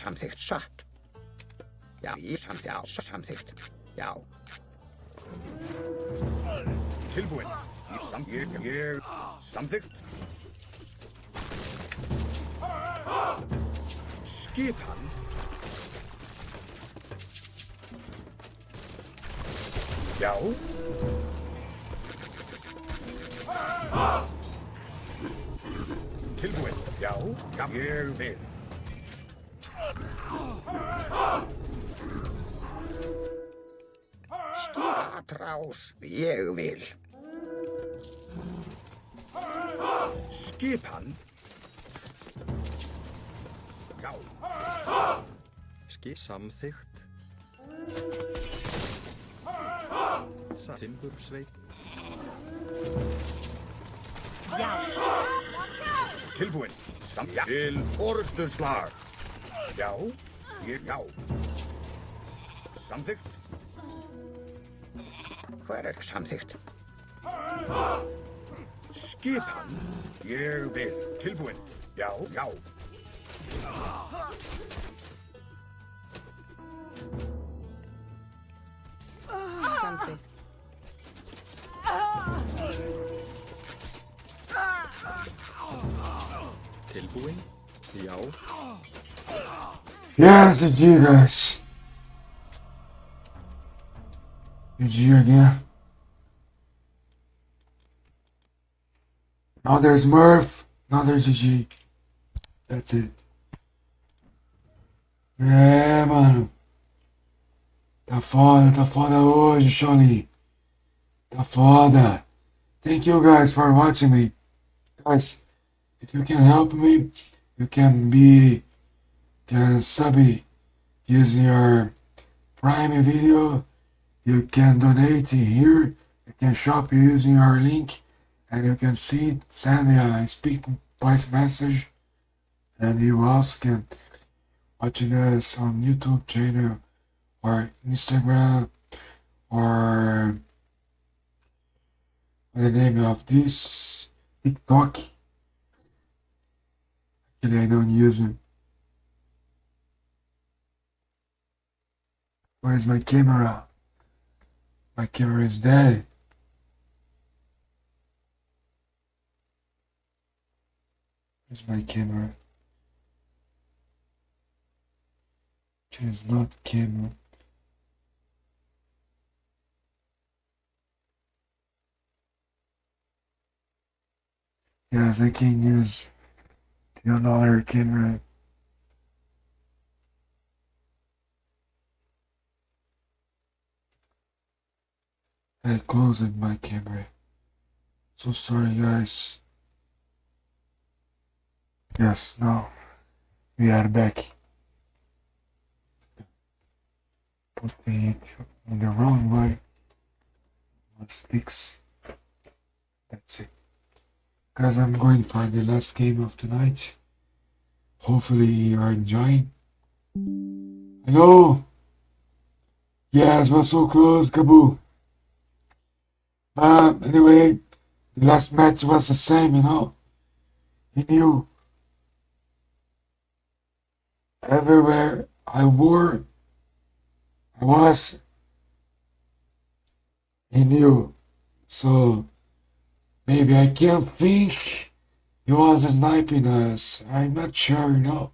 Samþykkt satt. Já, ég samþykkt. Já. Tilbúin. Ég samþykkt. Skipan. Já. Tilbúin. Já, ég vil. Skipatrás, ég vil. Skipan. Já. Samþykkt. Timbursveit. Já. Tilbúin. Til orrustuslag. Já. Samþykkt. Hver samþykkt? Skipan. Ég vil. Tilbúin. Já. Something. Tilbúin? Já. Yes, GG, guys. GG again. Now there's Murph. Now there's GG. That's it. É, mano. Tá foda hoje, Shawnee. Tá foda. Thank you guys for watching me. Guys, if you can help me, you can sub me using your Prime Video. You can donate here. You can shop using our link, and you can send a speak voice message, and you also can watching us on YouTube channel or Instagram or the name of this TikTok. Actually, I don't use it. Where is my camera? My camera is dead. Where's my camera? It is not camera. Yes, I can use the another camera. I closed my camera. So sorry, guys. Yes, now we are back. Putting it in the wrong way. Let's fix. That's it. Guys, I'm going for the last game of the night. Hopefully you are enjoying. Hello. Yes, we're so close, Kaboo. Anyway, the last match was the same, you know. He knew everywhere I was, he knew. So maybe I can't think he was sniping us. I'm not sure, you know.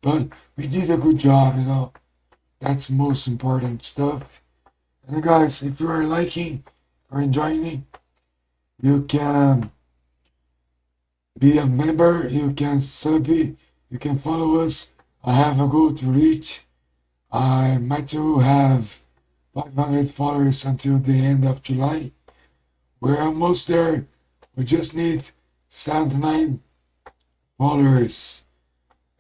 But we did a good job, you know. That's most important stuff. And guys, if you are liking or enjoying it, you can be a member, you can sub it, you can follow us. I have a goal to reach. I might have 500 followers until the end of July. We're almost there. We just need 79 followers.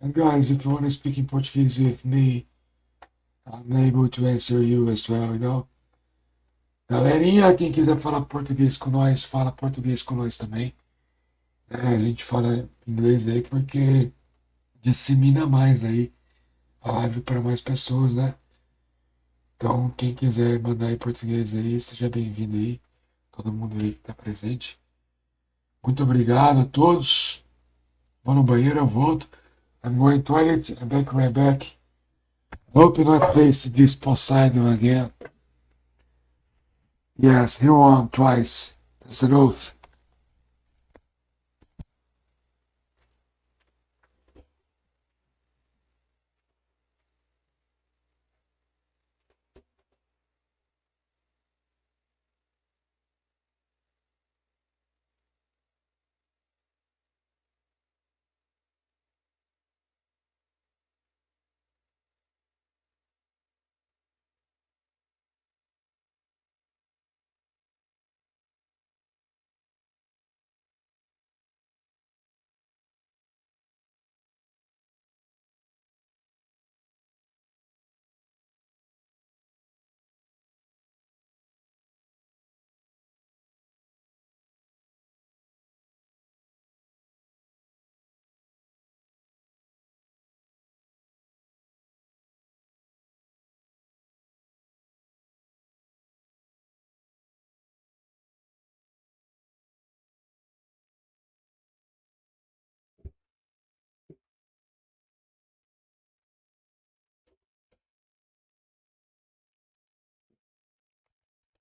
And guys, if you want to speak in Portuguese with me, I'm able to answer you as well, you know. Galerinha, quem quiser falar português com nós, fala português com nós também. A gente fala inglês aí porque dissemina mais aí a live para mais pessoas, né? Então, quem quiser mandar em português aí, seja bem-vindo aí. Todo mundo aí que tá presente. Muito obrigado a todos. Vou no banheiro, eu volto. I'm going to toilet, I'm back right back. Hope not face this Poseidon again. Yes, he won twice. That's an oath.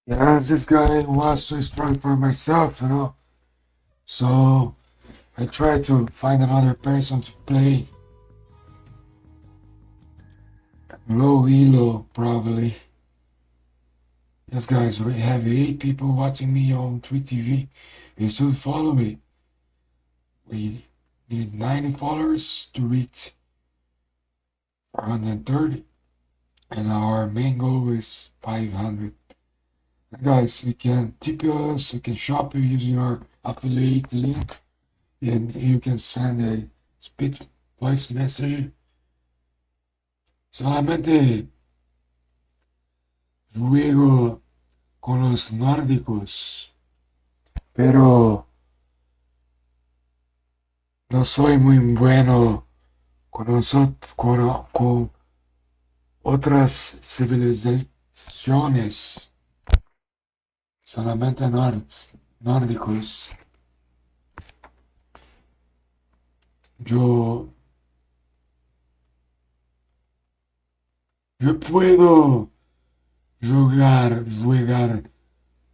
Yes, this guy was too strong for myself, you know. So I tried to find another person to play. Low elo, probably. Yes, guys, we have 8 people watching me on Twitch TV. You should follow me. We need 90 followers to reach 430. And our main goal is 500. Guys, you can tip us, you can shop using our affiliate link, and you can send a speech voice message. Solamente juego con los nórdicos, pero no soy muy bueno con otras civilizaciones. Solamente nórdicos. Yo puedo jugar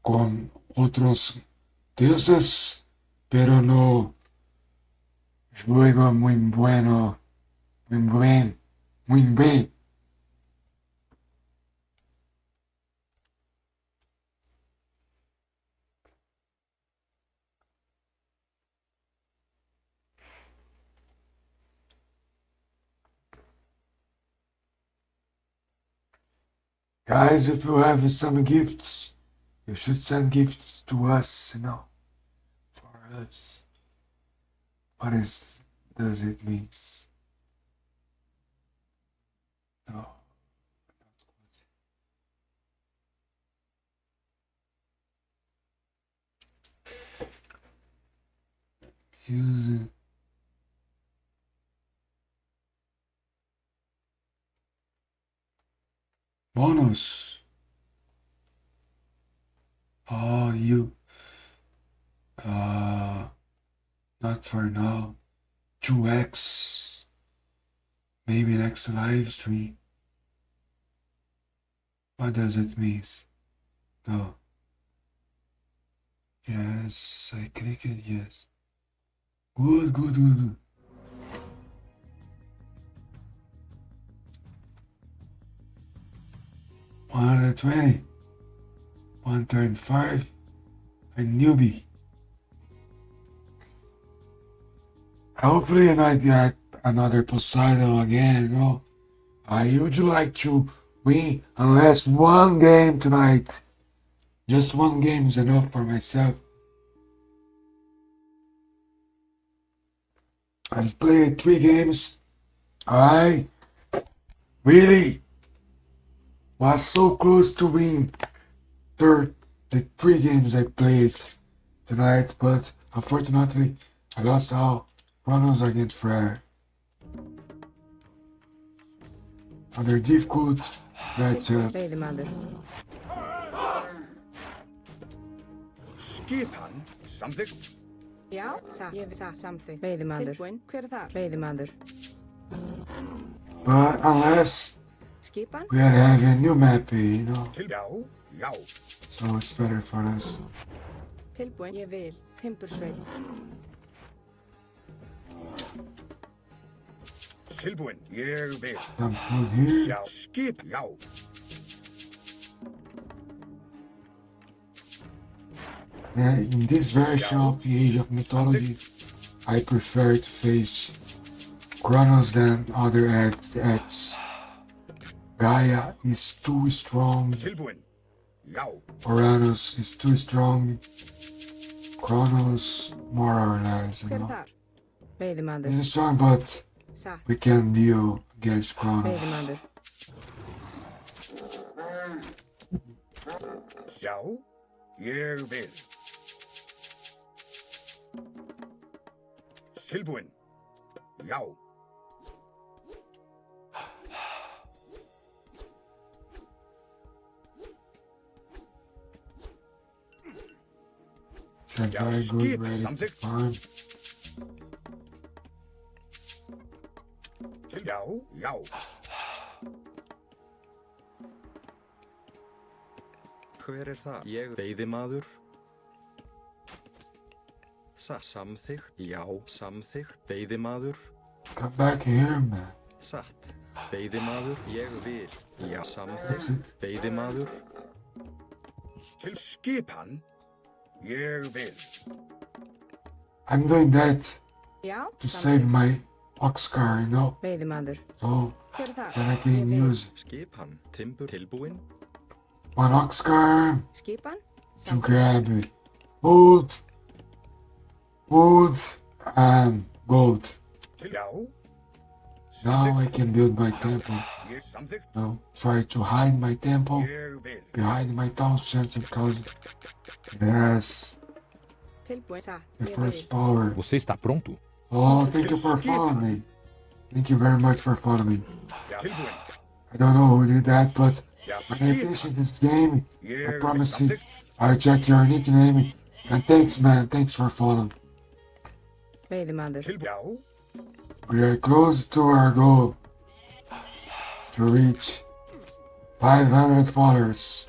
con otros dioses, pero no juego muy bien. Guys, if you have some gifts, you should send gifts to us, you know, for us. What does it mean? No. Use it. Bonus. Oh, not for now. 2x. Maybe next live stream. What does it mean? No. Yes, I click it, yes. Good. 120. 135. A newbie. Hopefully I get another Poseidon again, you know. I would like to win unless one game tonight. Just one game is enough for myself. I've played 3 games. I really was so close to win the 3 games I played tonight, but unfortunately I lost all. Runners against Frere. Under difficult matchup. Veiðimaður. Skipan, something. Já, ég samþykkt. Veiðimaður. Tilbúinn, hver þar? Veiðimaður. But unless Skipan? we are having a new map, you know, Já. so it's better for us. Tilbúinn, ég vil. Timbursveið. Tilbúinn, ég vil. Some food here. Sjá, skip, já. Yeah, in this version of the Age of Mythology, I prefer to face Kronos than other acts. Gaia is too strong. Tilbúinn, já. Uranus is too strong. Kronos, more or less, you Hver know. þar? Veiðimaður. He's strong, but Satt. we can deal against Kronos. Veiðimaður. Sjá, ég vil. Tilbúinn, já. It's a Yeah, very good skip ready to something. farm. Já. Hver er það? Ég veiðimaður. Samþykkt. Já, samþykkt. Veiðimaður. Come back here, man. Satt. Veiðimaður. Ég vil. Já, samþykkt. Veiðimaður. Til skipan. Ég vil. I'm doing that Já, to save my oxcar, you know? Veiðimaður. So Hver er það? that I can use Skipan. Timbur tilbúinn. one oxcar Skipan. to grab wood, and gold. Til já. Now I can build my temple. Ég samþykkt. Now try to hide my temple Ég vil. behind my town center because it has Tilbúin. Satt. the Ég first vil. power. Você está pronto? Oh, thank you for following me. Thank you very much for following me. Já. Tilbúin. I don't know who did that, but Já. when I finish this game, I Ég promise you, samþykkt. I'll check your nickname. And thanks, man. Thanks for following. Veiðimaður. Til já. We are close to our goal to reach 500 followers.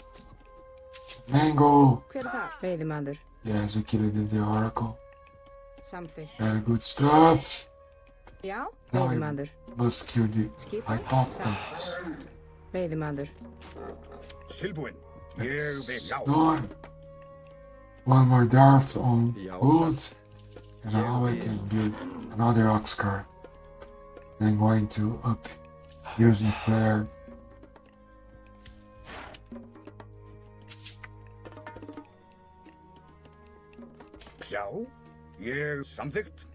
Mango. Hver er það? Veiðimaður. Yes, we killed the oracle. Samþykkt. Very good stuff. Já, Now veiðimaður. I must kill the Skipan. hippopotamus. Veiðimaður. Tilbúin. Ég vil. Já. Done. One more dwarf on Yeah, wood. what's And now I can build another ox cart. Then going to up using flare. Já. Ég samþykkt.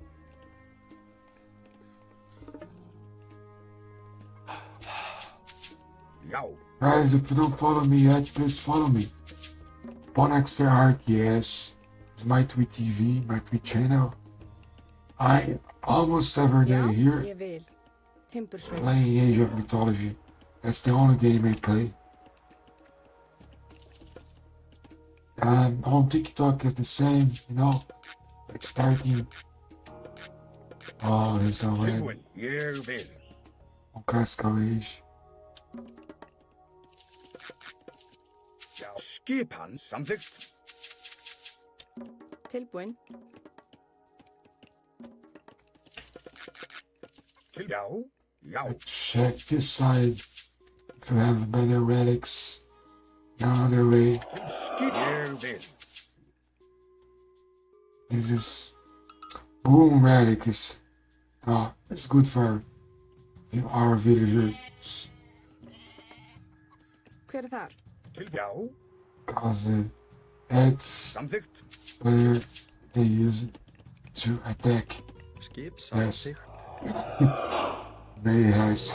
Já. Guys, if you don't follow me yet, please follow me. Bonax Fairheart, yes. It's my Tweet TV, my Tweet channel. I almost every Já, day here ég vil. Timbursveit. playing Age of Mythology. That's the only game I play. On TikTok it's the same, you know, like starting. Oh, there's already Tilbúin. Ég vil. on Classical Age. Já. Skipan. Samþykkt. Tilbúin. Til já. Já. Let's check this side if you have better relics. Another way. Til skip. Ég vil. This is boom relic is it's good for our villagers Hver er þar? Til já. because that's Samþykkt. where they use it to attack. Skip Yes. samþykkt. They has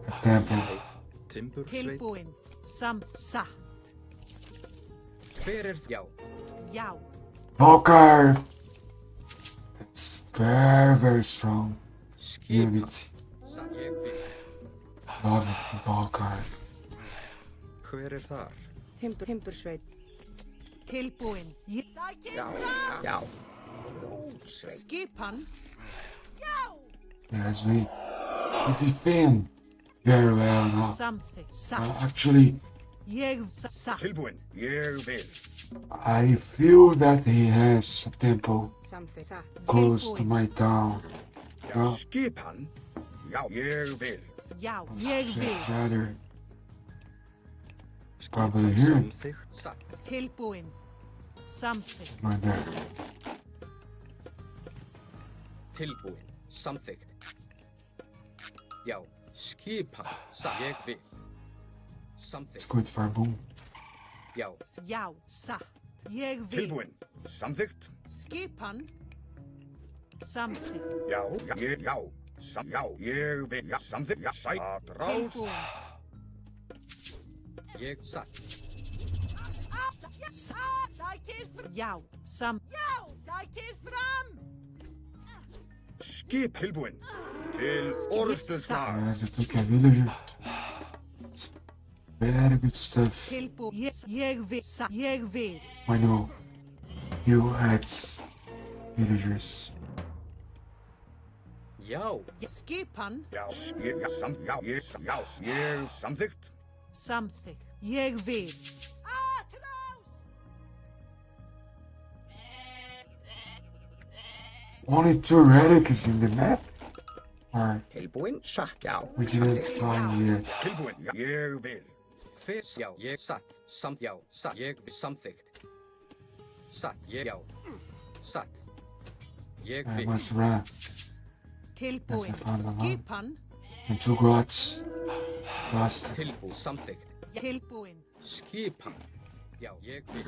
a temple. Timbur Tilbúin. Satt. Hver er já? Já. Valkar! It's very strong Skipan. unit. Ég vil. Love it, Valkar. Hver er þar? Timbursveit. Tilbúin. Sækir Já. fram. Já. Skipan. Yes, we defend very well now. Samþykkt. Satt. Actually, Ég satt. Tilbúin. Ég vil. I feel that he has a temple Samþykkt. Satt. close to my town. Já. Já. Skipan. Já. Ég vil. Já. Ég vil. Better. Skipan Probably here. samþykkt. Satt. Tilbúin. Samþykkt. My bad. Tilbúin. Samþykkt. Já. Skipan. Ég vil. It's Samþykkt. good for boom. Já. Já. Satt. Ég vil. Tilbúin. Samþykkt. Skipan. Samþykkt. Já. Já. Ég. Já. Já. Ég vil. Já. Samþykkt. Já. Rás. Tilbúin. Ég satt. Sækir fram. Já. Já. Sækir fram. Skip. Tilbúin. Til orðstuðslag. Yes, I took a villager. It's very good stuff. Tilbúin. Ég vil. Ég vil. I know. You adds villagers. Já. Skipan. Já. Ég. Já. Já. Ég. Já. Ég. Samþykkt. Samþykkt. Ég vil. Only 2 relics in the map? Alright, Tilbúin, satt, já. we didn't find yet. Tilbúin, já. Ég vil. Hver, já, ég satt, já, satt, ég vil, samþykkt. Satt, ég, já, satt. Ég I vil, must run. Tilbúin. Yes, I found one. Skipan. And 2 gods. Fast. tilbú, samþykkt. Tilbúin. Skipan, já, ég vil.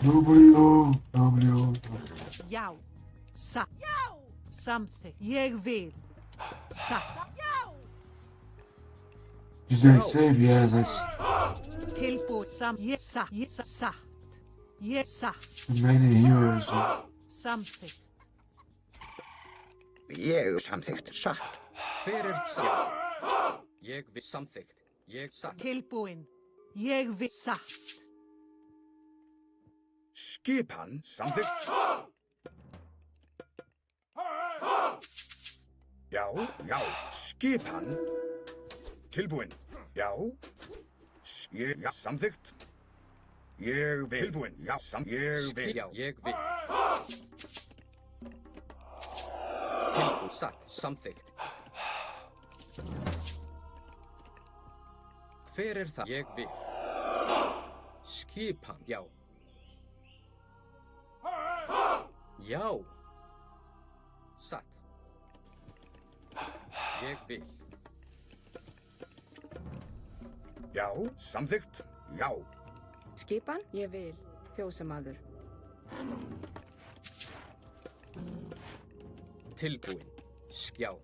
W. Já. Satt. Já. Samþykkt. Ég vil. Satt. Já. Did they save? Yes, Tilbúin. Ég satt. Ég satt. Ég satt. the many heroes. Samþykkt. Ég samþykkt, satt. Hver satt? Já, ég vil, samþykkt. Ég satt. Tilbúin. Ég vil. Satt. Skipan, samþykkt. Já, já. Skipan. Tilbúin. Já. Ég, já, samþykkt. Ég vil. Tilbúin, já, ég vil. Já, ég vil. Tilbú, satt, samþykkt. Hver það? Ég vil. Skipan, já. Já. Satt. Ég vil. Já, samþykkt. Já. Skipan, ég vil. Fjósamaður. Tilbúin. Já.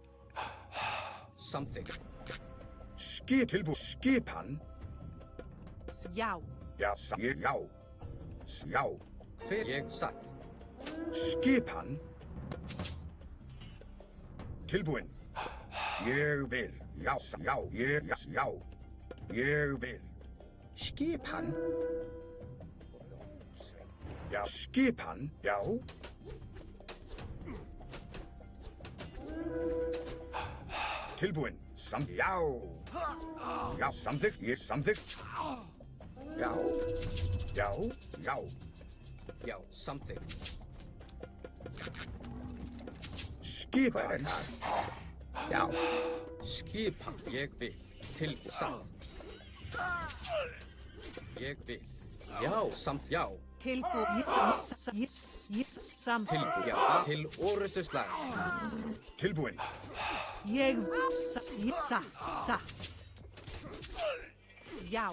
Samþykkt. Skipan. Já. Já, ég, já. Já. Hver ég satt? Skipan. Tilbúin. Ég vil. Já, já, já. Ég vil. Skipan. Já, skipan, já. Tilbúin. Já. Já, samþykkt, ég samþykkt. Já. Já, já. Já, samþykkt. Skipan. Já. Skipan, ég vil. Tilbú, satt. Ég vil. Já, já. Tilbúin. Samþykkt. Tilbú, já. Til orustu slag. Tilbúin. Ég satt. Já.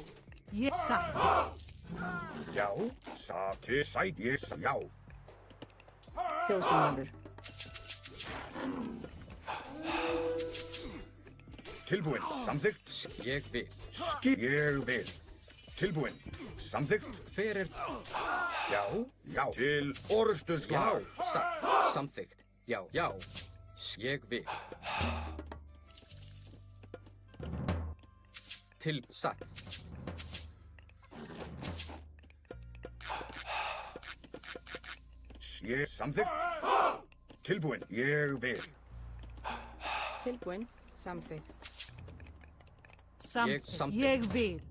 Ég satt. Já. Sati, sæt, ég, já. Fjósamaður. Tilbúin. Samþykkt. Ég vil. Ég vil. Tilbúin. Samþykkt. Hver Já. Já. Til orustu Já, slag. satt. Samþykkt. Já, já. Ég vil. Til, satt. Ég samþykkt. Tilbúin. Ég vil. Tilbúin, samþykkt. Samþykkt. Ég vil.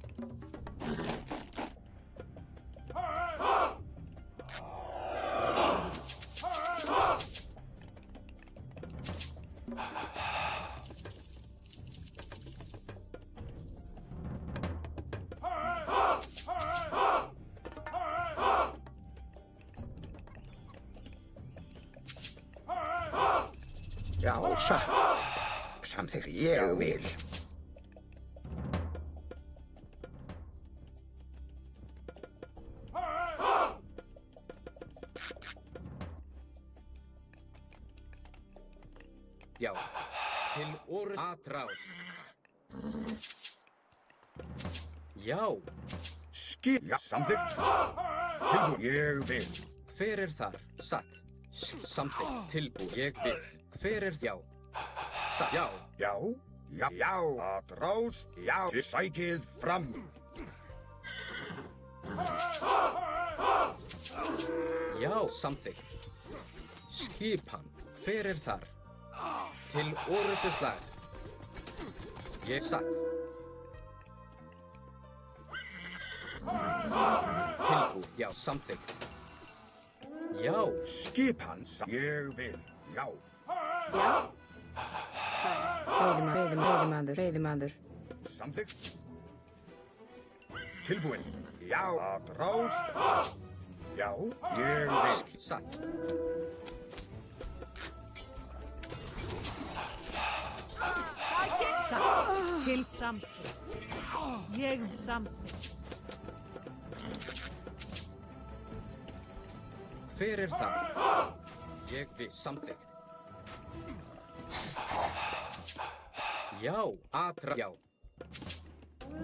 Já, satt. Samþykkt. Ég vil. Já. Til orustu atrás. Já. Já, samþykkt. Tilbúin. Ég vil. Hver þar? Satt. Samþykkt. Tilbú. Ég vil. Hver já? Satt. Já. Já. Já. Já. Atrás. Já. Þið sækið fram. Já, samþykkt. Skipan. Hver þar? Til orustu slag. Ég satt. Tilbú. Já, samþykkt. Já. Skipan. Ég vil. Já. Já. Veiðimaður. Samþykkt. Tilbúin. Já. Atrás. Já. Ég vil. Satt. Satt. Til samþykkt. Ég samþykkt. Hver er það? Ég vil. Samþykkt. Já. Já.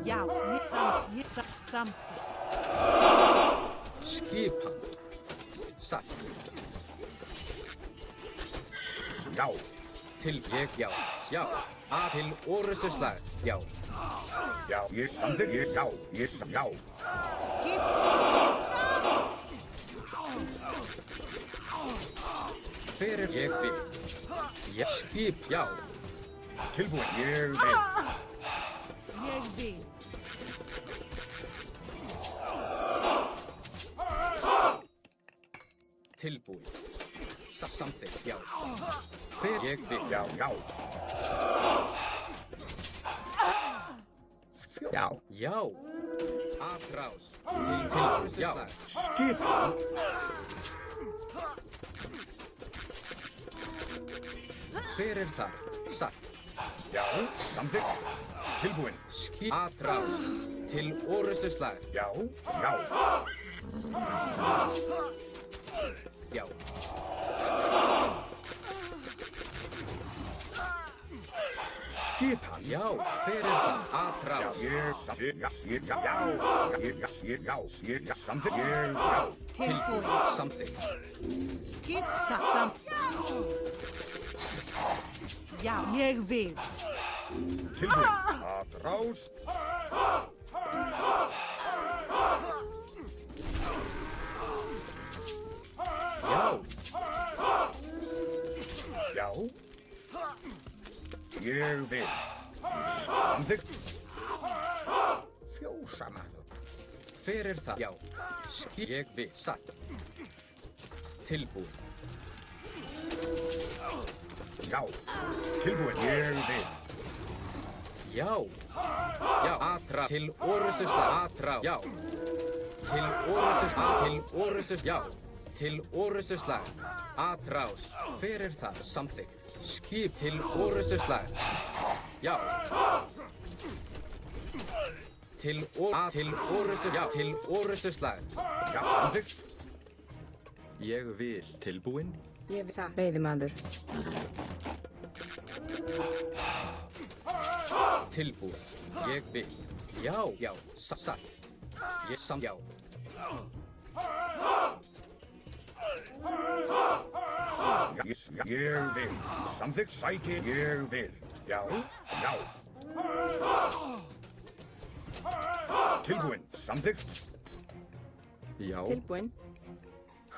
Já. Samþykkt. Skipan. Satt. Já. Til ég. Já. Já. Til orrustuslag. Já. Já. Ég samþykkt. Ég. Já. Ég samþykkt. Já. Skip. Hver er ég vil? Ég skip. Já. Tilbúin. Ég vil. Ég vil. Tilbúin. Samþykkt. Já. Hver ég vil? Já. Já. Já. Já. Atrás. Til orrustuslag. Skipan. Hver er þar? Satt. Já. Samþykkt. Tilbúin. Atrás. Til orrustuslag. Já. Já. Já. Skipan. Já. Hver er það? Atrás. Ég samþykkt. Já. Ég samþykkt. Ég. Já. Tilbúin. Samþykkt. Skip. Samþykkt. Já. Ég vil. Tilbúin. Atrás. Já. Já. Ég vil. Samþykkt. Fjósamaður. Hver er það? Já. Ég vil. Satt. Tilbúin. Já. Tilbúin. Ég vil. Já. Já. Atrás. Til orrustuslag. Atrás. Já. Til orrustuslag. Til orrustuslag. Já. Til orrustuslag. Atrás. Hver er það? Samþykkt. Skip. Til orrustuslag. Já. Til orrustuslag. Já. Til orrustuslag. Já. Samþykkt. Ég vil. Tilbúin. Ég vil. Satt. Veiðimaður. Tilbúin. Ég vil. Já. Já. Satt. Ég Já. Ég vil. Samþykkt. Sæki. Ég vil. Já. Já. Tilbúin. Samþykkt. Já. Tilbúin.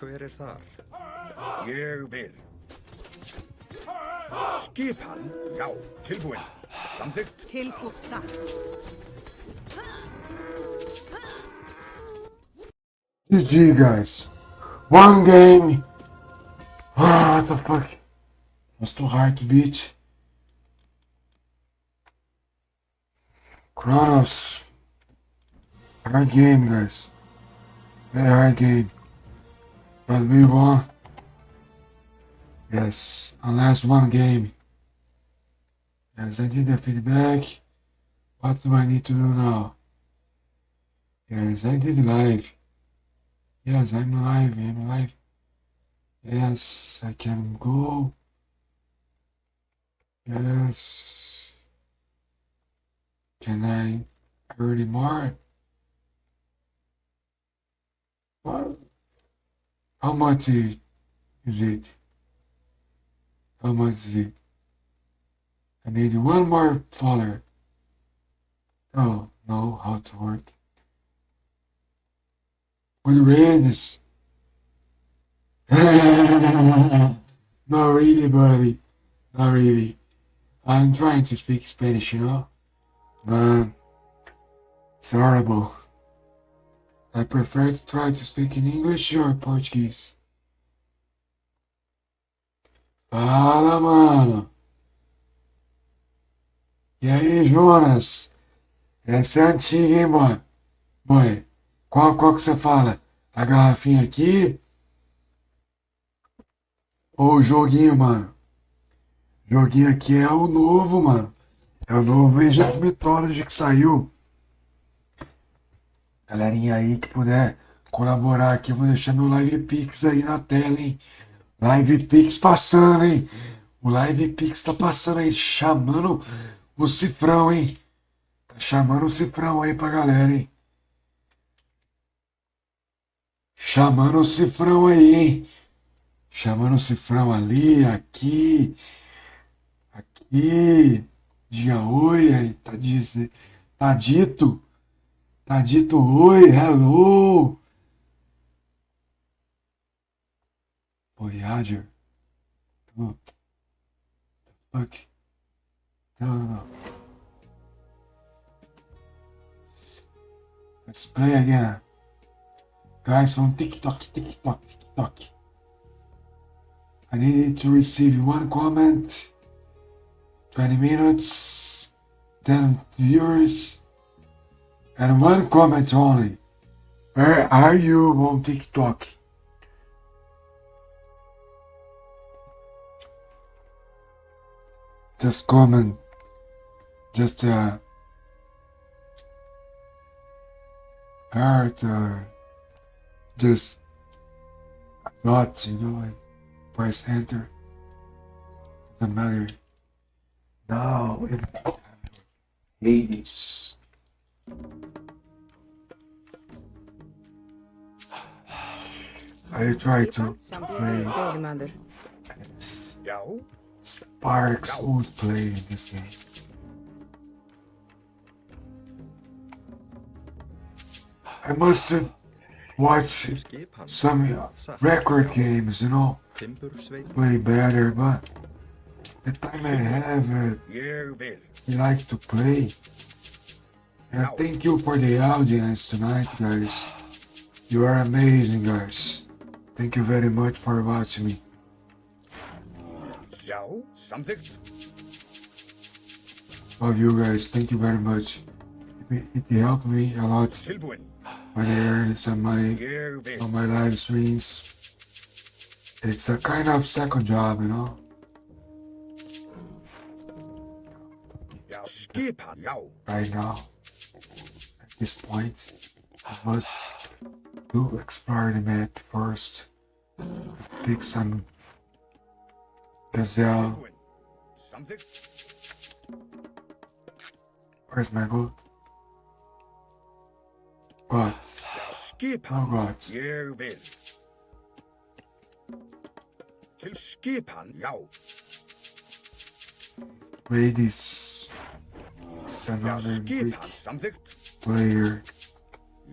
Hver er þar? Ég vil. Skipan. Já. Tilbúin. Samþykkt. Tilbúin. Satt. GG, guys. One game. What the fuck? That's too hard to beat. Kronos. Hard game, guys. Very hard game. But we won. Yes, unless one game. Yes, I did the feedback. What do I need to do now? Yes, I did live. Yes, I'm live. Yes, I can go. Yes. Can I earn more? What? How much is it? How much is it? I need one more follower. Oh, know how to work. With rings. Not really, buddy. Not really. I'm trying to speak Spanish, you know? But it's horrible. I prefer to try to speak in English or Portuguese. Fala, mano. E aí, Jonas? Essa é antiga, hein, mano? Boy, qual que você fala? A garrafinha aqui ou o joguinho, mano? Joguinho aqui é o novo, mano. É o novo Age of Mythology que saiu. Galerinha aí que puder colaborar aqui, eu vou deixar meu Live Pix aí na tela, hein? Live Pix passando, hein? O Live Pix tá passando aí, chamando o cifrão, hein? Tá chamando o cifrão aí pra galera, hein? Chamando o cifrão aí, hein? Chamando o cifrão ali, aqui, aqui. Diga oi aí, tá dito. Tá dito oi, hello. Voyager. What the fuck? No. Let's play again. Guys from TikTok. I need to receive one comment, 20 minutes, 10 viewers, and one comment only. Where are you on TikTok? Just comment. Just heart just dots, and press enter. Doesn't matter. Now in Hades. I try to play Já. Sparks would play in this game. I must watch some record games, Timbursveit. play better, but the time I have, Ég vil. I like to play. And thank you for the audience tonight, guys. You are amazing, guys. Thank you very much for watching me. Já. Samþykkt. Love you guys. Thank you very much. It helped me a lot Tilbúin. when I earned some money Ég vil. on my live streams. It's a kind of second job, Já. Skipan. Já. right now. At this point, I must do explore the map first. Pick some gazelle. Tilbúin. Samþykkt. Where's my goat? Gods. Já. Skipan. No gods. Ég vil. Til skipan. Já. Radis. It's Já. another big Skipan. Samþykkt. player.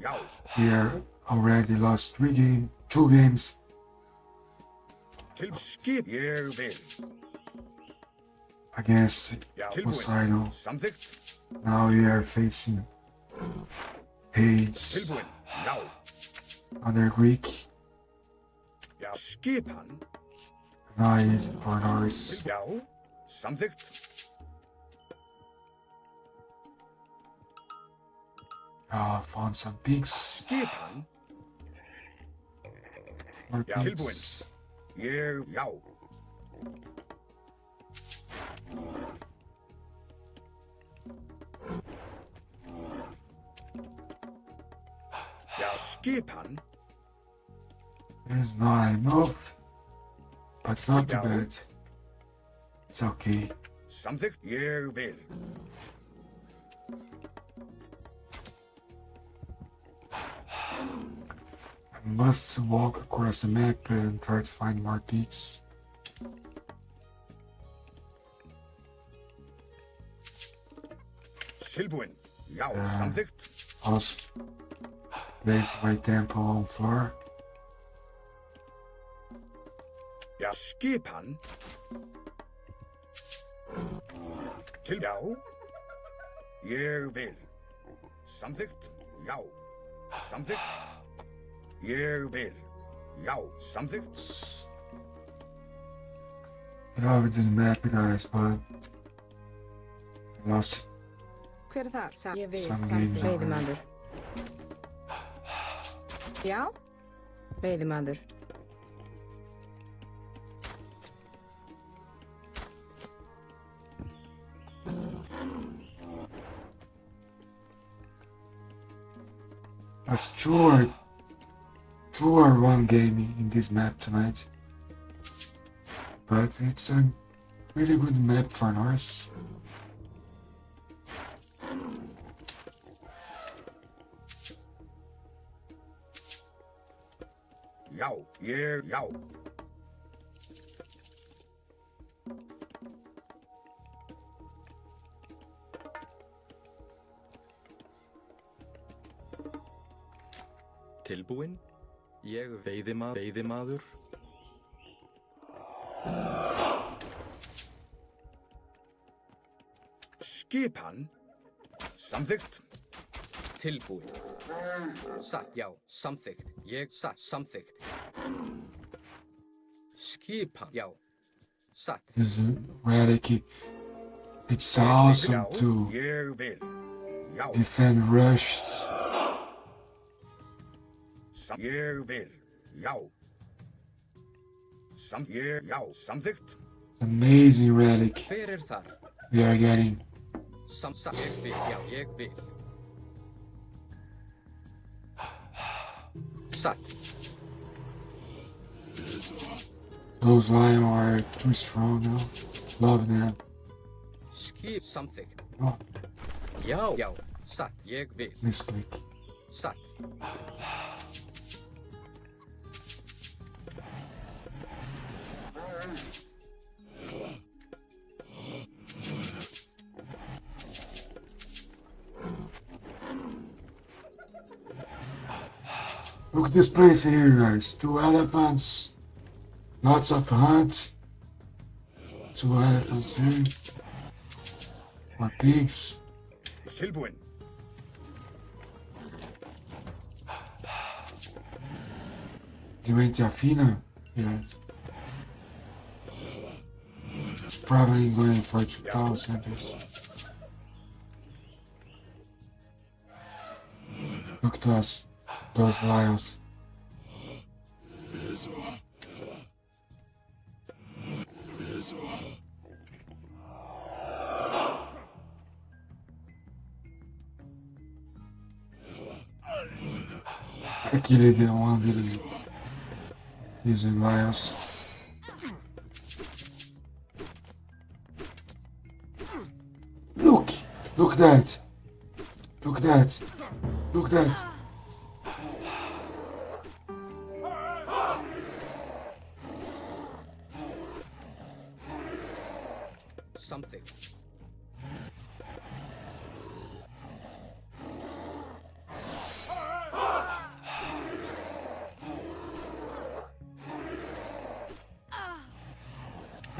Já. Here already lost two games. Til skip. Ég vil. Against Já. Poseidon. Tilbúin. Samþykkt. Now we are facing Hades, Tilbúin. Já. another Greek. Já. Skipan. Not easy for Norse. Já. Samþykkt. Found some pigs. Skipan. More Ja. pigs. Tilbúin. Ég. Já. Já. Skipan. It's not enough, but it's not too Yeah. bad. It's okay. Samþykkt. Ég vil. I must walk across the map and try to find more peaks. Tilbúin. Já. Ja. Samþykkt. Also, place my temple on floor. Já. Skipan. Til. Já. Ég vil. Samþykkt. Já. Samþykkt. Ég vil. Já. Samþykkt. love this map, guys, but I lost Hver er þar? Ég vil some samþykkt. games already. Veiðimaður. Já? Veiðimaður. Let's draw one game in this map tonight. But it's a really good map for Norse. Já, já. Tilbúinn? Ég veiðimaður. Skipan. Samþykkt. Tilbúinn. Satt, já, samþykkt. Ég satt, samþykkt. Skipan, já. Satt. This relic, it's awesome to Ég vil. Já. defend rushes. Ég vil. Já. Já, samþykkt. Amazing relic Hver er þar? we are getting. Satt, ég vil, já, ég vil. Satt. Those lions are too strong now. Love them. Skip, samþykkt. Oh, Já, já, satt, ég vil. misclick. Satt. Look at this place here, guys. 2 elephants. Lots of hunt. 2 elephants here. More pigs. Tilbúinn. Diamante Afina? Yes. It's probably going for 2,000. Look to us. Those lions. Aquele deu uma village using lions. Look that! Look that! Look that! Something.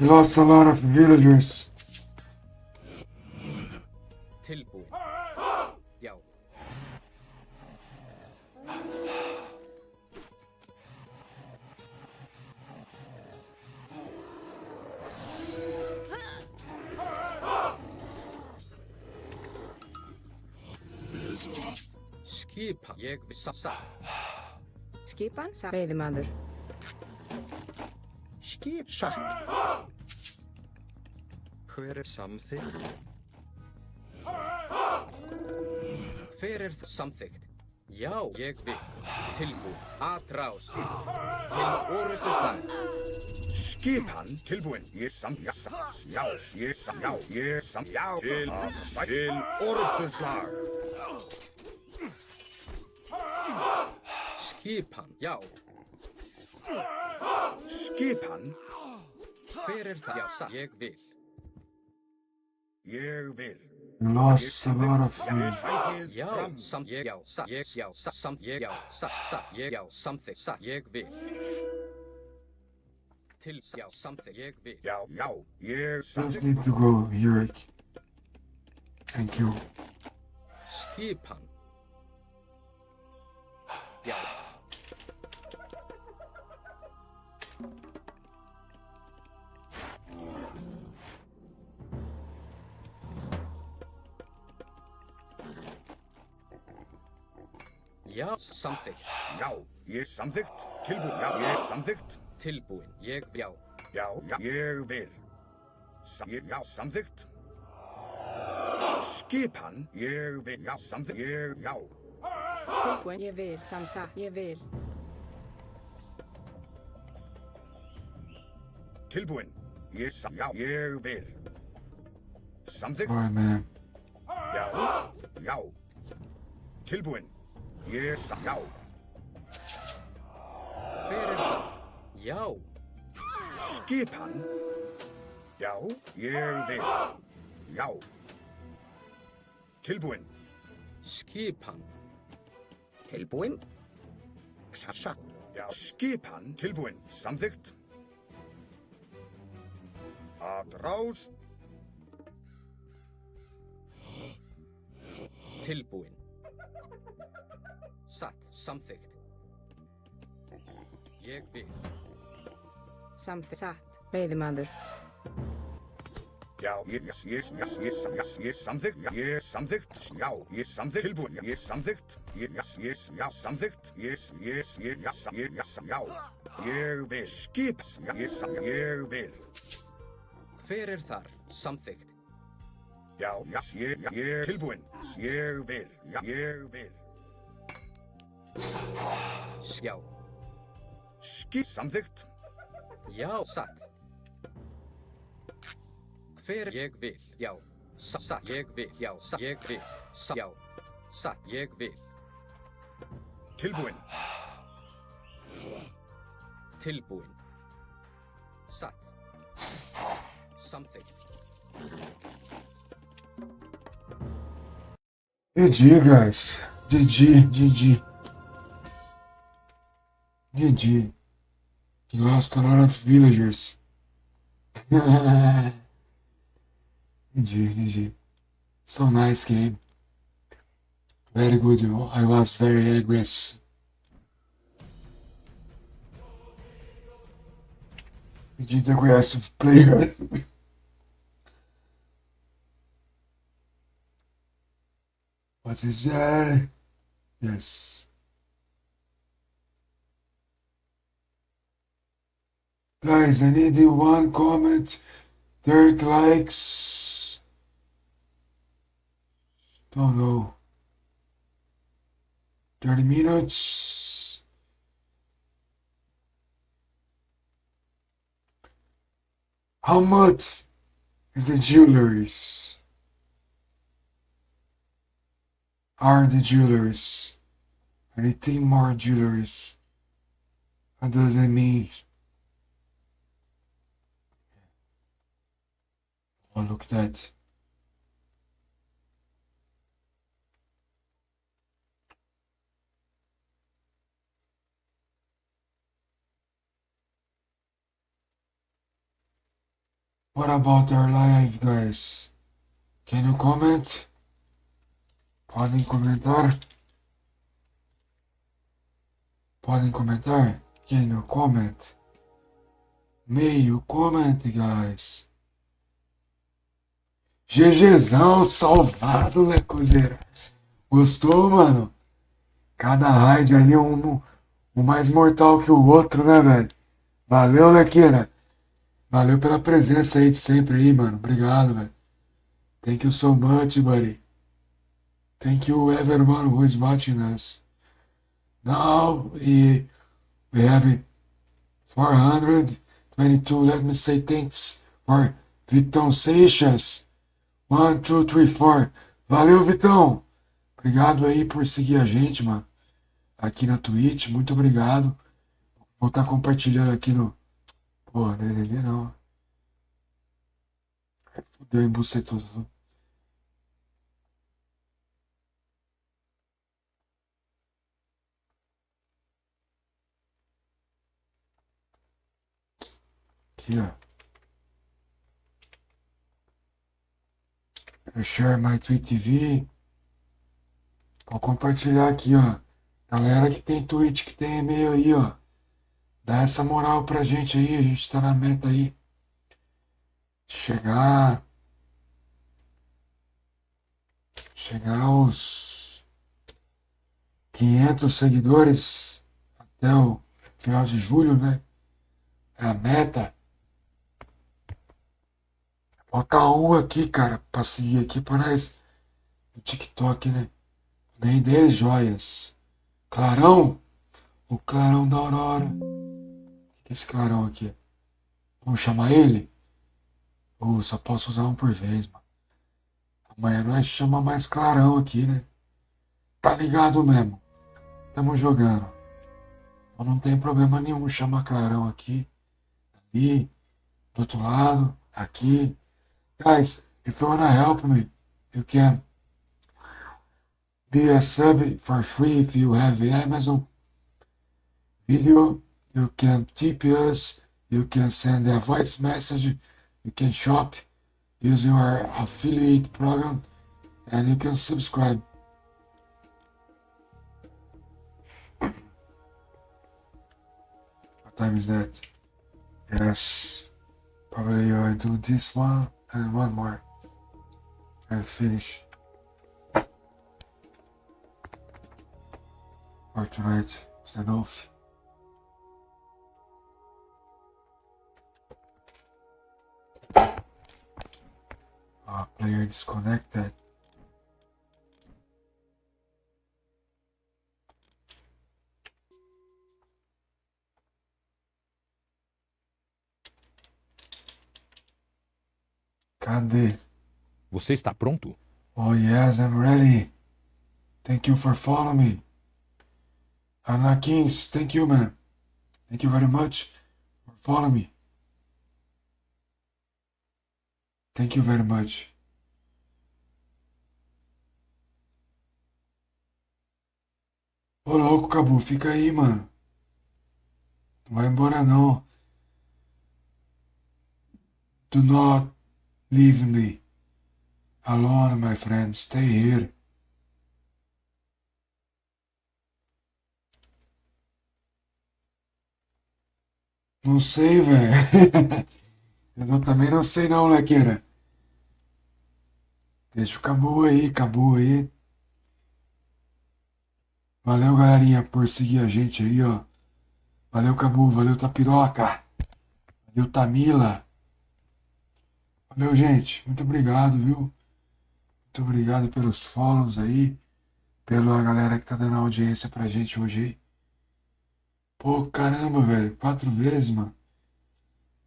We lost a lot of villagers. Tilbúinn. Já. Skipan. Ég vil satt. Skipan, satt. Veiðimaður. Skip satt. Hver er samþykkt? Hver er það samþykkt? Já, ég vil. Tilbúinn. Atrás. Til orrustuslag. Skipan. Tilbúinn. Ég já. Til orrustuslag. Skipan. Já. Skipan. Hver er það? Já, satt. Ég vil. Ég vil. We lost a lot of them. Já, samt. Ég, já, satt. Ég, já, satt. Samt. Ég, já, satt. Ég, já, samþykkt. Satt. Ég vil. Til, já, samþykkt. Ég vil. Já. Ég Just samþykkt. need to go, Yurik. Thank you. Skipan. Já. Já, samþykkt. Já, ég samþykkt. Tilbúin. Já, ég samþykkt. Tilbúin. Ég, já. Já, ég vil. Já, samþykkt. Skipan. Ég vil. Já, samþykkt. Já. Tilbúin. Ég vil. Ég vil. Tilbúin. Já, ég vil. Samþykkt. Sorry, man. Já. Tilbúin. Já. Hver er það? Já. Skipan. Já, ég vil. Já. Tilbúin. Skipan. Tilbúin. Já. Skipan. Tilbúin. Samþykkt. Að rás. Tilbúin. Satt. Samþykkt. Ég vil. Samþykkt. Satt. Veiðimaður. Já, ég samþykkt. Ég samþykkt. Já, ég samþykkt. Tilbúin. Ég samþykkt. Já, samþykkt. Já. Ég vil. Skip. Ég vil. Hver er þar? Samþykkt. Já, ég tilbúin. Ég vil. Ég vil. Já. Skip. Samþykkt. Já, satt. Hver ég vil. Já. Satt. Ég vil. Já. Satt. Ég vil. Já. Satt. Ég vil. Tilbúin. Tilbúin. Satt. Samþykkt. GG, guys. GG. He lost a lot of villagers. GG. So nice game. Very good. I was very aggressive. We did aggressive player. What is that? Yes. Guys, I need 1 comment, 30 likes. Don't know. 30 minutes. How much is the jewelries? Are the jewelries? Anything more jewelries? What does it mean? Oh, look at that. What about our live, guys? Can you comment? Podem comentar? Podem comentar? Can you comment? May you comment, guys? GGzão salvado, Lecozeira. Gostou, mano? Cada raid ali um mais mortal que o outro, né, velho? Valeu, Lequeira. Valeu pela presença aí de sempre aí, mano. Obrigado, velho. Thank you so much, buddy. Thank you everyone who is watching us. Now we have 422. Let me say thanks for Vitão Seixas. 1, 2, 3, 4. Valeu, Vitão. Obrigado aí por seguir a gente, mano. Aqui na Twitch. Muito obrigado. Vou estar compartilhando aqui no... Pô, DDD não. Fudeu, embucetou. Aqui, ó. Eu share my Twitch TV. Vou compartilhar aqui, ó. Galera que tem Twitch, que tem e-mail aí, ó. Dá essa moral pra gente aí. A gente tá na meta aí. Chegar aos 500 seguidores até o final de julho, né? É a meta. Falta um aqui, cara, pra seguir aqui para nós no TikTok, né? Ganhei 10 joias. Clarão? O clarão da Aurora. O que é esse clarão aqui? Vamos chamar ele? Só posso usar um por vez, mano. Amanhã nós chama mais clarão aqui, né? Tá ligado mesmo. Tamo jogando. Então não tem problema nenhum chamar clarão aqui. Ali. Do outro lado. Aqui. Guys, if you wanna help me, you can be a sub for free if you have Amazon video. You can tip us. You can send a voice message. You can shop. Use your affiliate program. And you can subscribe. What time is that? Yes. Probably I do this one and one more. And finish. For tonight. It's enough. Player disconnected. Cadê? Você está pronto? Oh yes, I'm ready. Thank you for following me. Anakins, thank you, man. Thank you very much for following me. Thank you very much. Ô louco, Cabu, fica aí, mano. Não vai embora não. Do not leave me alone, my friend. Stay here. Não sei, velho. Também não sei não, Lequeira. Deixa o Cabu aí, Cabu aí. Valeu, galerinha, por seguir a gente aí, ó. Valeu, Cabu. Valeu, Tapiroca. Valeu, Tamila. Valeu, gente. Muito obrigado, viu? Muito obrigado pelos follows aí. Pela galera que tá dando audiência pra gente hoje aí. Pô, caramba, velho. 4 vezes, mano.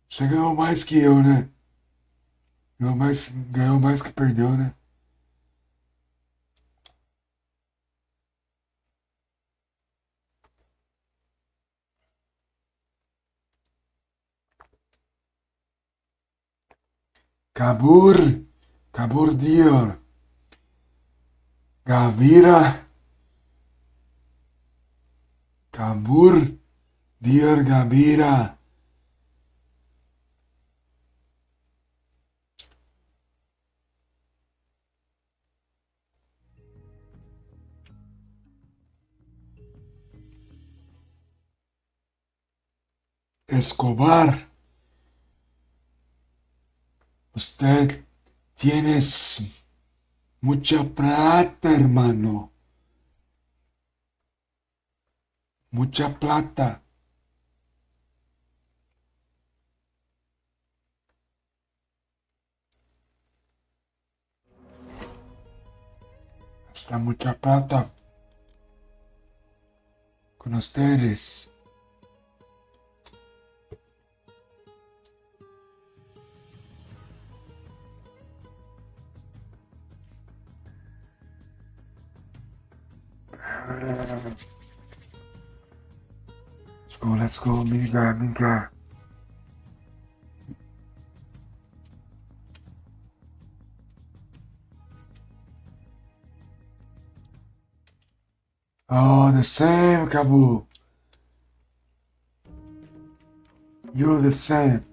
Você ganhou mais que eu, né? Ganhou mais que perdeu, né? Kabur Dior, Gavira, Kabur Dior Gavira. Escobar. Usted tienes mucha plata, hermano. Mucha plata. Hasta mucha plata con ustedes. Let's go, Minga. Oh, the same, Cabu. You the same.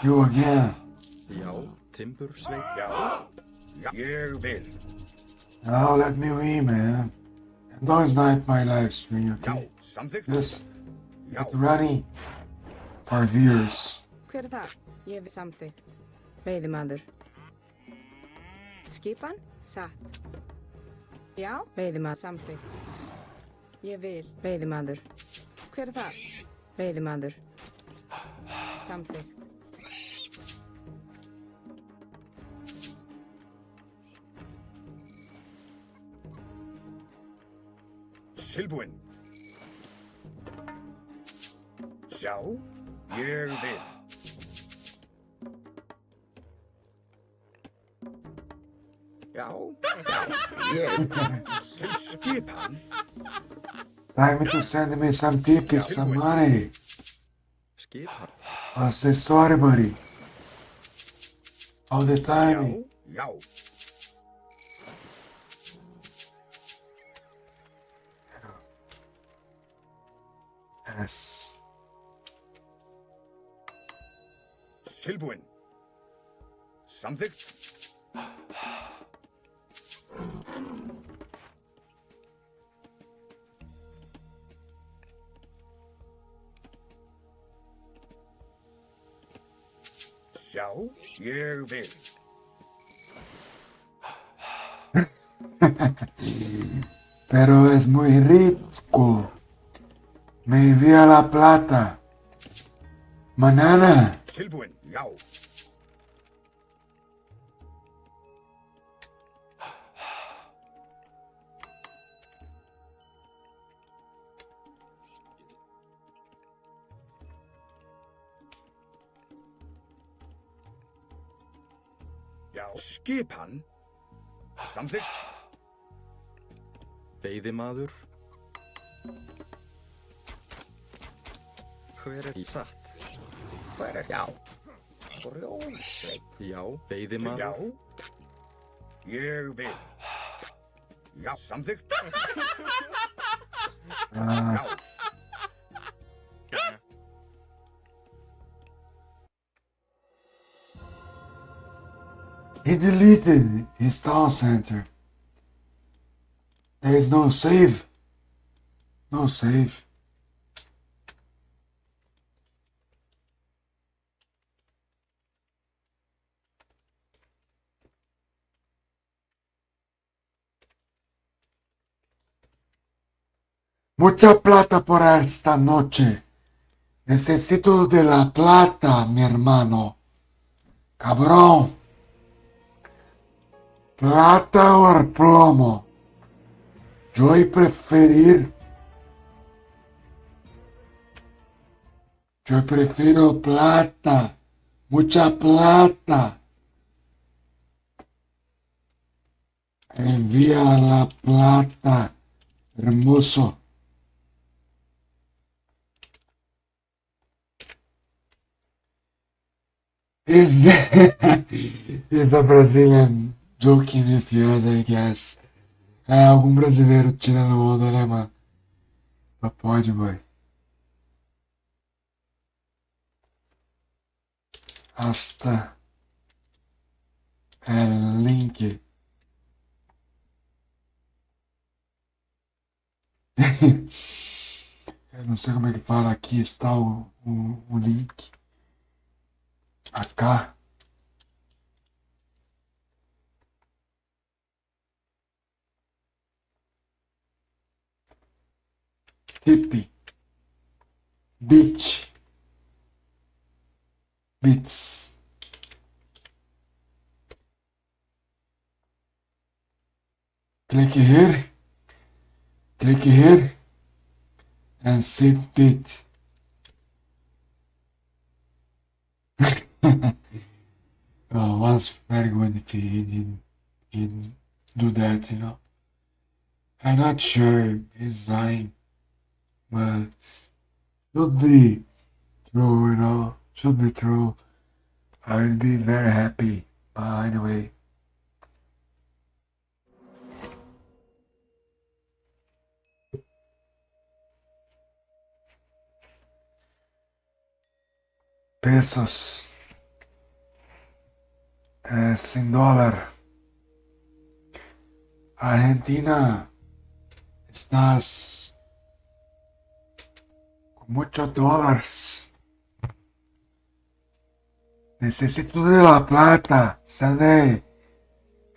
You again. Já, Timbursveit. Já, ég vil. Now let me win, man. And don't snipe my live stream, Já, okay? samþykkt. Just Já, get ready for viewers. Hver er það? Ég hef samþykkt. Veiðimaður. Skipan? Satt. Já, veiðimaður samþykkt. Ég vil. Veiðimaður. Hver er það? Veiðimaður. Samþykkt. Tilbúinn. Sjá, ég vil. Já, ég til skipan. Time to send me some tips, some money. Skipan. What's the story, buddy? All the time. Já. Yes. Tilbúinn. Samþykkt. Sjá, ég vil. Pero es muy rico. Me envía la plata. Mañana. Tilbúinn, já. Já, skipan. Samþykkt. Veiðimaður. Hver er í satt? Hver er já? Brjósveit. Já, veiðimaður. Já. Ég vil. Já, samþykkt. Já. He deleted his town center. There is no save. No save. Mucha plata por esta noche. Necesito de la plata, mi hermano. Cabrón. Plata o plomo. Yo prefiero plata. Mucha plata. Envía la plata. Hermoso. Is a Brazilian joking if yes, I guess. É algum brasileiro tirando onda, né, mano? Só pode, boy. Hasta el link. Eu não sei como é que fala. Aqui está o link. Acá. Tip. Bits. Click here and see bit. Oh, was very good if he didn't do that, you know. I'm not sure he's lying, but should be true, you know. Should be true. I will be very happy. But anyway. Pesos. Sin dólar. Argentina. Estás con muchos dólares. Necesito de la plata. Sandy.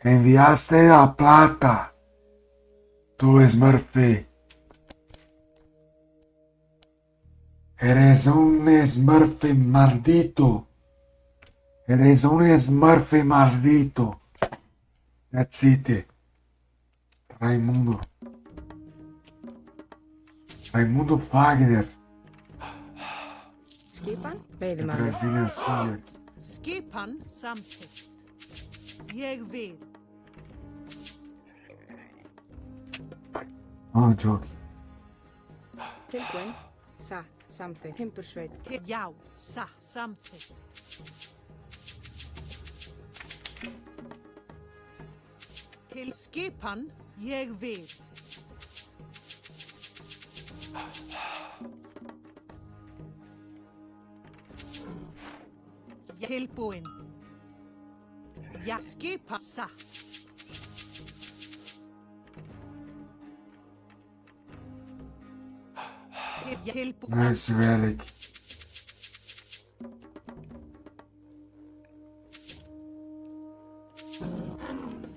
Enviaste la plata. Tú, Smurfy. Eres un Smurfy maldito. Eres un Smurfy maldito. That's it. Raimundo. Raimundo Fagner. Skipan, veiðimaður. Brazilian Seer. Skipan samþykkt. Ég vil. Oh, joke. Tilbúin, satt, samþykkt. Timbursveit. Já, samþykkt. Til skipan, ég vil. Tilbúin. Já, skipa satt. Tilbúin. Nice relic.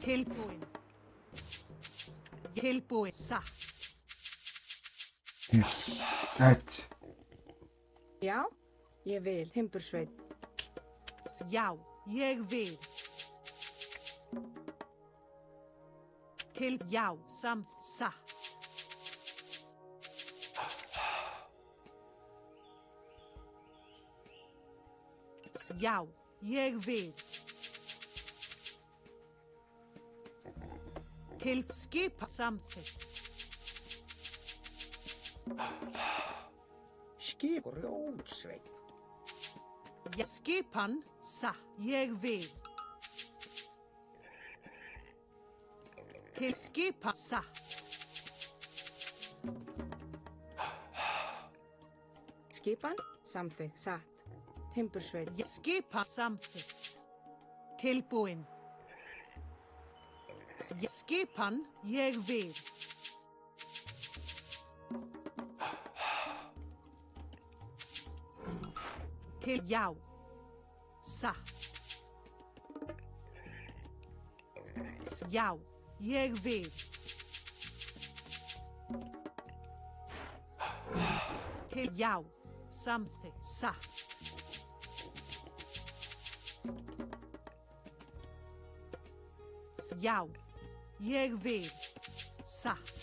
Tilbúin. Tilbúin satt. He's set. Já, ég vil. Timbursveit. Já, ég vil. Til já, satt. Já, ég vil. Til skipa samþykkt. Skip grjótsveit. Já, skipan satt. Ég vil. Til skipa satt. Skipan, samþykkt, satt. Timbursveit. Já, skipa samþykkt. Tilbúin. Já, skipan, ég vil. Til já. Satt. Já, ég vil. Til já. Samþykkt. Satt. Já, ég vil. Satt.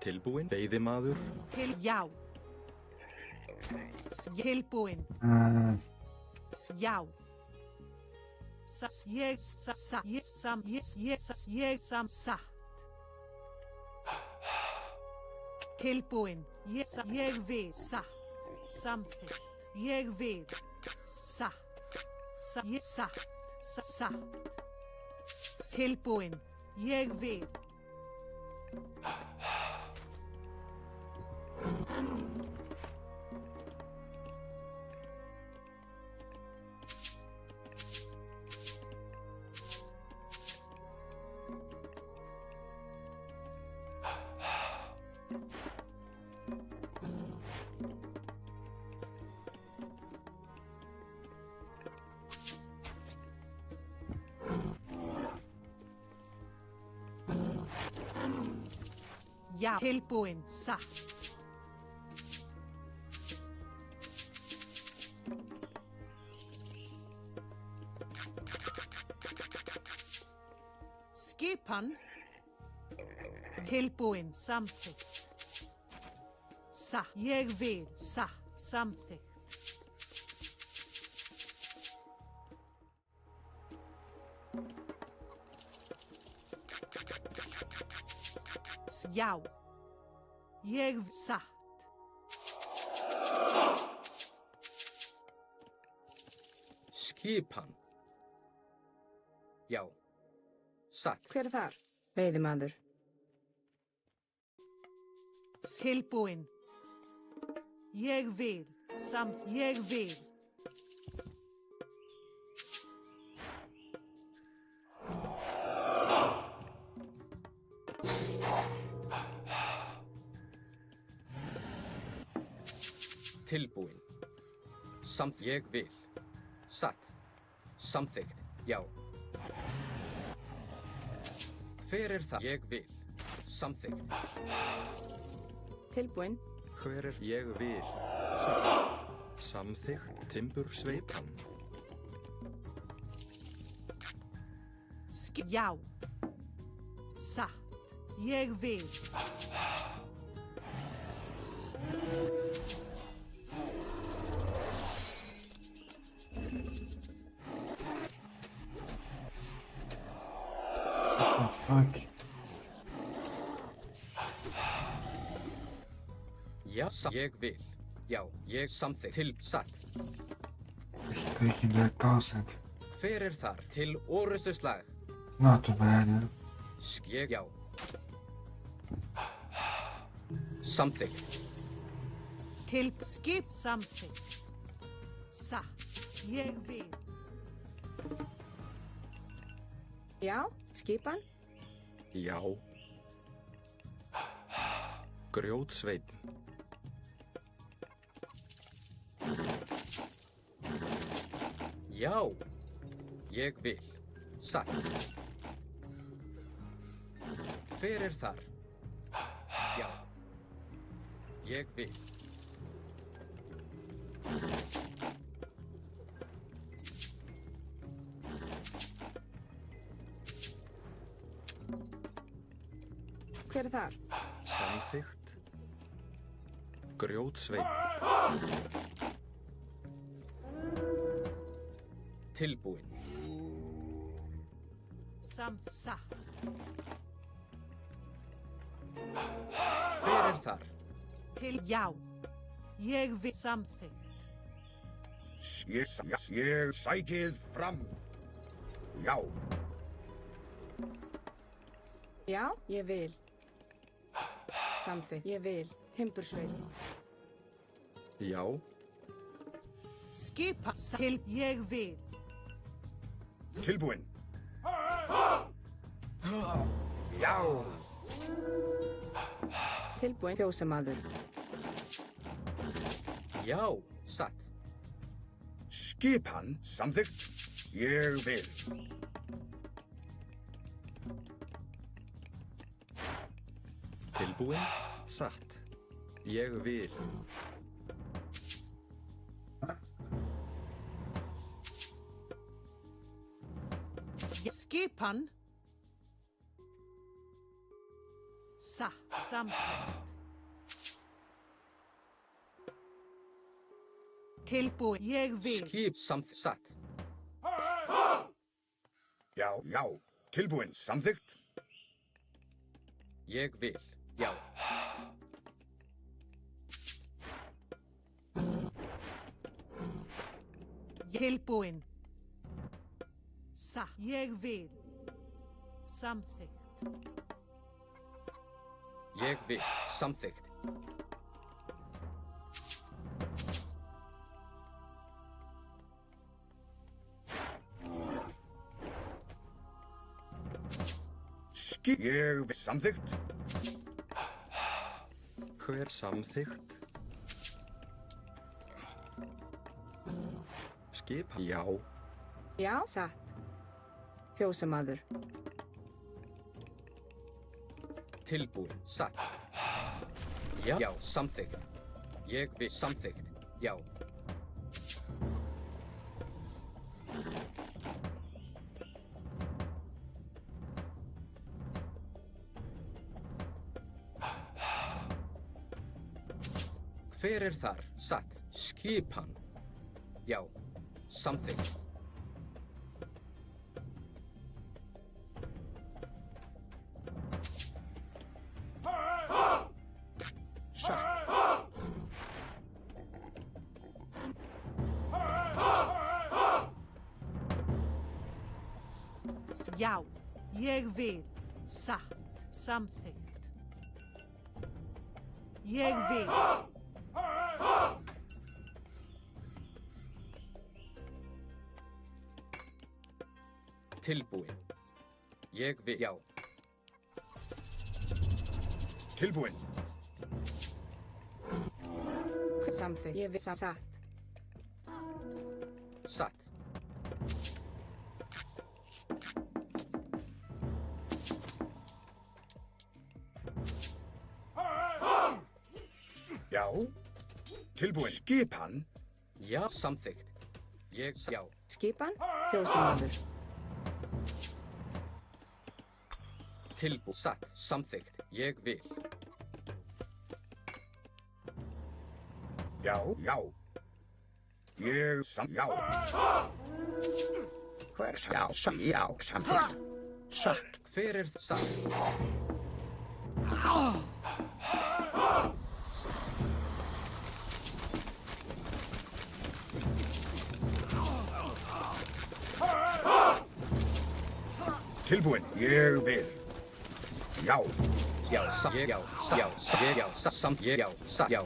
Tilbúin, veiðimaður. Til já. Tilbúin. Já. Ég satt. Tilbúin. Ég vil. Satt. Samþykkt. Ég vil. Satt. Ég satt. Satt. Tilbúin. Ég vil. Já, tilbúin, satt. Skipan. Tilbúin, samþykkt. Satt, ég vil, satt, samþykkt. Já, ég satt. Skipan. Já, satt. Hver er þar? Veiðimaður. Tilbúin. Ég vil, ég vil. Tilbúin. Ég vil. Satt. Samþykkt. Já. Hver er það? Ég vil. Samþykkt. Tilbúin. Hver er ég vil? Satt. Samþykkt. Timbursveipan. Já. Satt. Ég vil. What the fuck? Já, ég vil. Já, ég samþykkt. Til satt. It's taking their 1000. Hver er þar? Til orustu slag. It's not too bad, yeah. Ég já. Samþykkt. Til skip samþykkt. Satt. Ég vil. Já, skipan. Já. Grjótsveinn. Já, ég vil. Satt. Hver er þar? Já. Ég vil. Hver er þar? Samþykkt. Grjótsveinn. Tilbúin. Satt. Hver er þar? Til já. Ég vil samþykkt. Ég sækið fram. Já. Já, ég vil. Samþykkt. Ég vil. Timbursveit. Já. Skipa til ég vil. Tilbúin. Já. Tilbúin. Fjósamaður. Já, satt. Skipan samþykkt. Ég vil. Tilbúin. Satt. Ég vil. Skipan. Samþykkt. Tilbúin. Ég vil. Skip satt. Já. Tilbúin samþykkt. Ég vil. Já. Tilbúin. Ég vil. Samþykkt. Ég vil. Samþykkt. Ég vil. Samþykkt. Hver samþykkt? Skip. Já. Já, satt. Fjósamaður. Tilbúin. Satt. Já, samþykkt. Ég vil. Samþykkt. Já. Hver er þar? Satt. Skipan. Já. Samþykkt. Já. Ég vil. Satt. Samþykkt. Ég vil. Tilbúin. Ég vil. Já. Tilbúin. Samþykkt. Ég vil. Satt. Satt. Já. Tilbúin. Skipan. Já, samþykkt. Já. Skipan, fjósamaður. Satt, samþykkt. Ég vil. Já. Já. Já. Hvers já, samþykkt. Satt. Hver er satt? Tilbúin. Ég vil. Já. Já, satt. Já, satt. Já, satt. Já.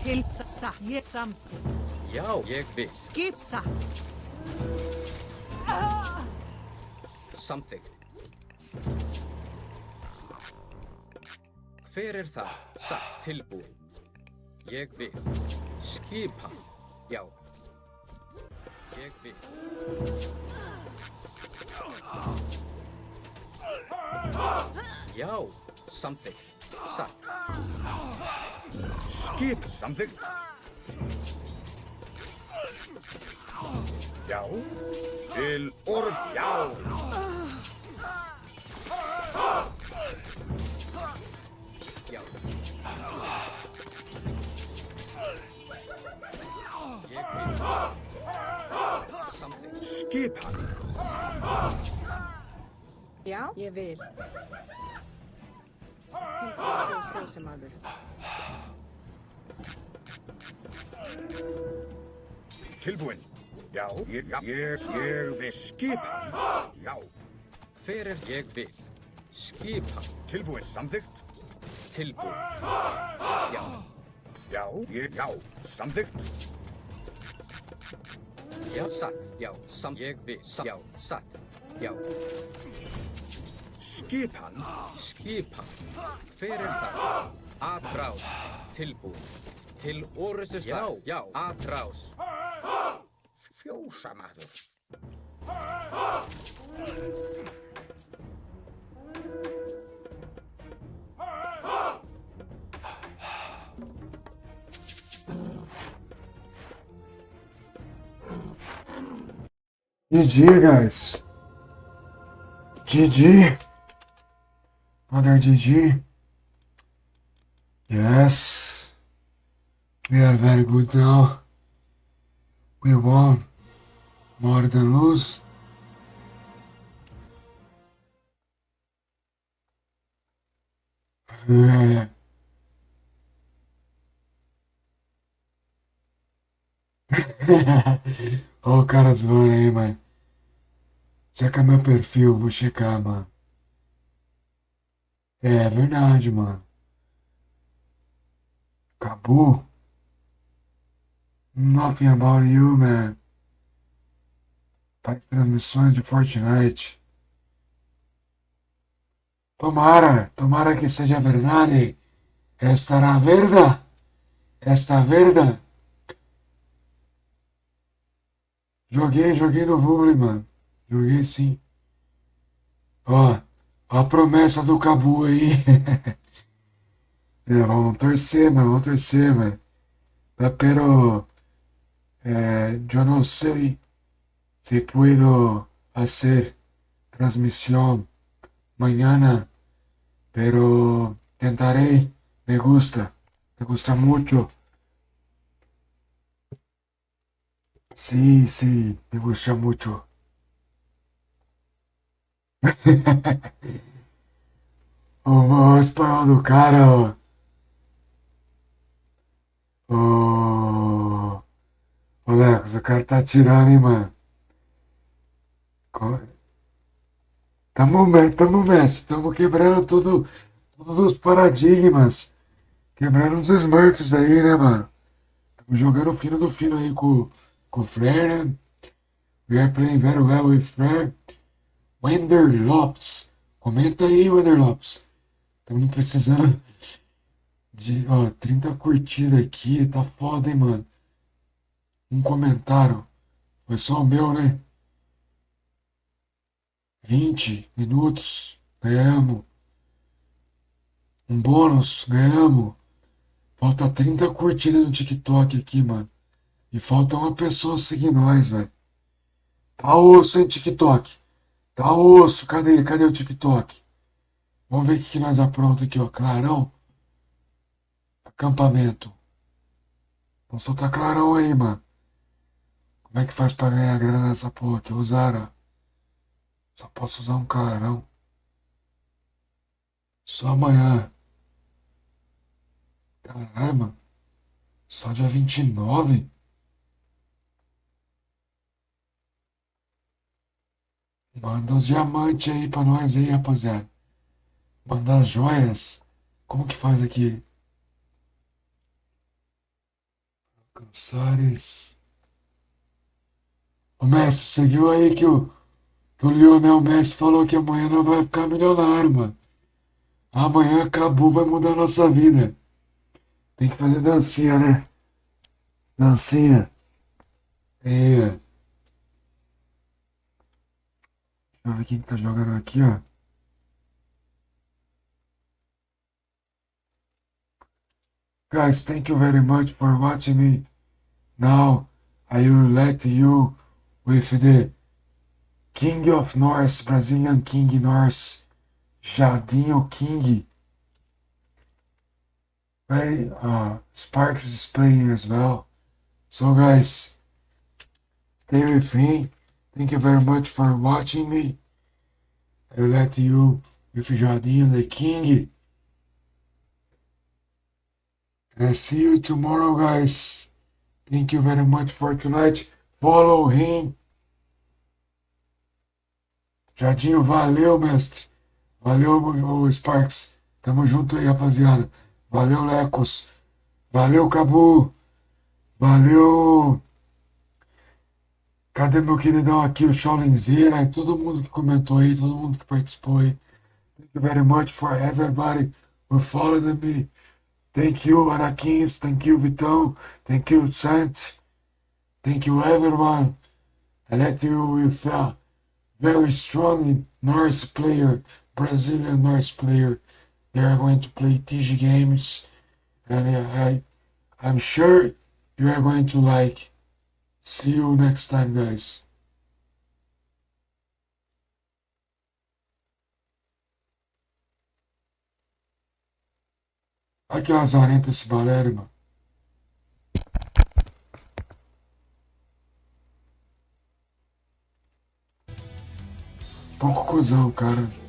Til satt. Ég samþykkt. Já, ég vil. Skip satt. Samþykkt. Hver er það? Satt, tilbúin. Ég vil. Skipan. Já. Ég vil. Já, samþykkt. Satt. Skip. Samþykkt. Já. Til orðs. Já. Já. Ég vil. Samþykkt. Skipan. Já, ég vil. Fjósamaður. Tilbúin. Já. Ég vil. Skipan. Já. Hver er ég vil? Skipan. Tilbúin. Samþykkt. Tilbúin. Já. Já. Samþykkt. Já, satt. Já, ég vil. Já, satt. Já. Skipan. Skipan. Hver er það? Atrás. Tilbúin. Til orrustu stað. Já, atrás. Fjósamaður. GG, guys. GG. Another GG. Yes. We are very good now. We won. More than lose. Olha o cara zoando aí, mano. Checa meu perfil, vou checar, mano. É verdade, mano. Acabou. Nothing about you, man. Faz transmissões de Fortnite. Tomara que seja verdade. Esta verda. Joguei no Google, mano. Joguei sim. Ó a promessa do Cabu aí. Vamos torcer, mano. Pero yo no sé si puedo hacer transmisión mañana, pero tentaré. Me gusta mucho. Sí, me gusta mucho. O espanhol do cara, ó. Ô, Lecos, o cara tá atirando, hein, mano. Tamo, Messi. Tamo quebrando todos os paradigmas. Quebrando os Smurfs aí, né, mano? Tamo jogando o fino do fino aí com o Flair, né? We are playing very well with Flair. Wender Lopes. Comenta aí, Wender Lopes. Estamos precisando de, 30 curtidas aqui. Tá foda, hein, mano. Um comentário. Foi só o meu, né? 20 minutos. Ganhamos. Um bônus, ganhamos. Falta 30 curtidas no TikTok aqui, mano. E falta uma pessoa seguir nós, velho. Tá osso, hein, TikTok? Tá osso. Cadê o TikTok? Vamos ver o que nós apronta aqui, ó. Clarão. Acampamento. Vamos soltar clarão aí, mano. Como é que faz pra ganhar grana nessa porra aqui? Usar. Só posso usar um clarão. Só amanhã. Caralho, mano. Só dia 29? Manda os diamantes aí pra nós aí, rapaziada. Manda as joias. Como que faz aqui? Alcançares. Ô mestre, você viu aí que o Lionel Messi falou que amanhã nós vai ficar milionário, mano. Amanhã acabou, vai mudar a nossa vida. Tem que fazer dancinha, né? Dancinha. É. Deixa eu ver quem que tá jogando aqui, ó. Guys, thank you very much for watching me. Now, I will let you with the King of North, Brazilian King North, Jadinho King. Very, Sparks is playing as well. So guys, stay with me. Thank you very much for watching me. I will let you with Jadinho the King. And I see you tomorrow, guys. Thank you very much for tonight. Follow him. Jadinho, valeu, mestre. Valeu, o Sparks. Tamo junto aí, rapaziada. Valeu, Lecos. Valeu, Cabu. Valeu. Cadê meu queridão aqui, o Shaolinzeira? Todo mundo que comentou aí, todo mundo que participou aí. Thank you very much for everybody who followed me. Thank you, Anaquins. Thank you, Vitão. Thank you, Sant. Thank you, everyone. I let you with a very strong Norse player, Brazilian Norse player. They are going to play TG games, and I'm sure you are going to like. See you next time, guys. Olha que lazarento esse Valério, mano. Pouco cuzão, cara.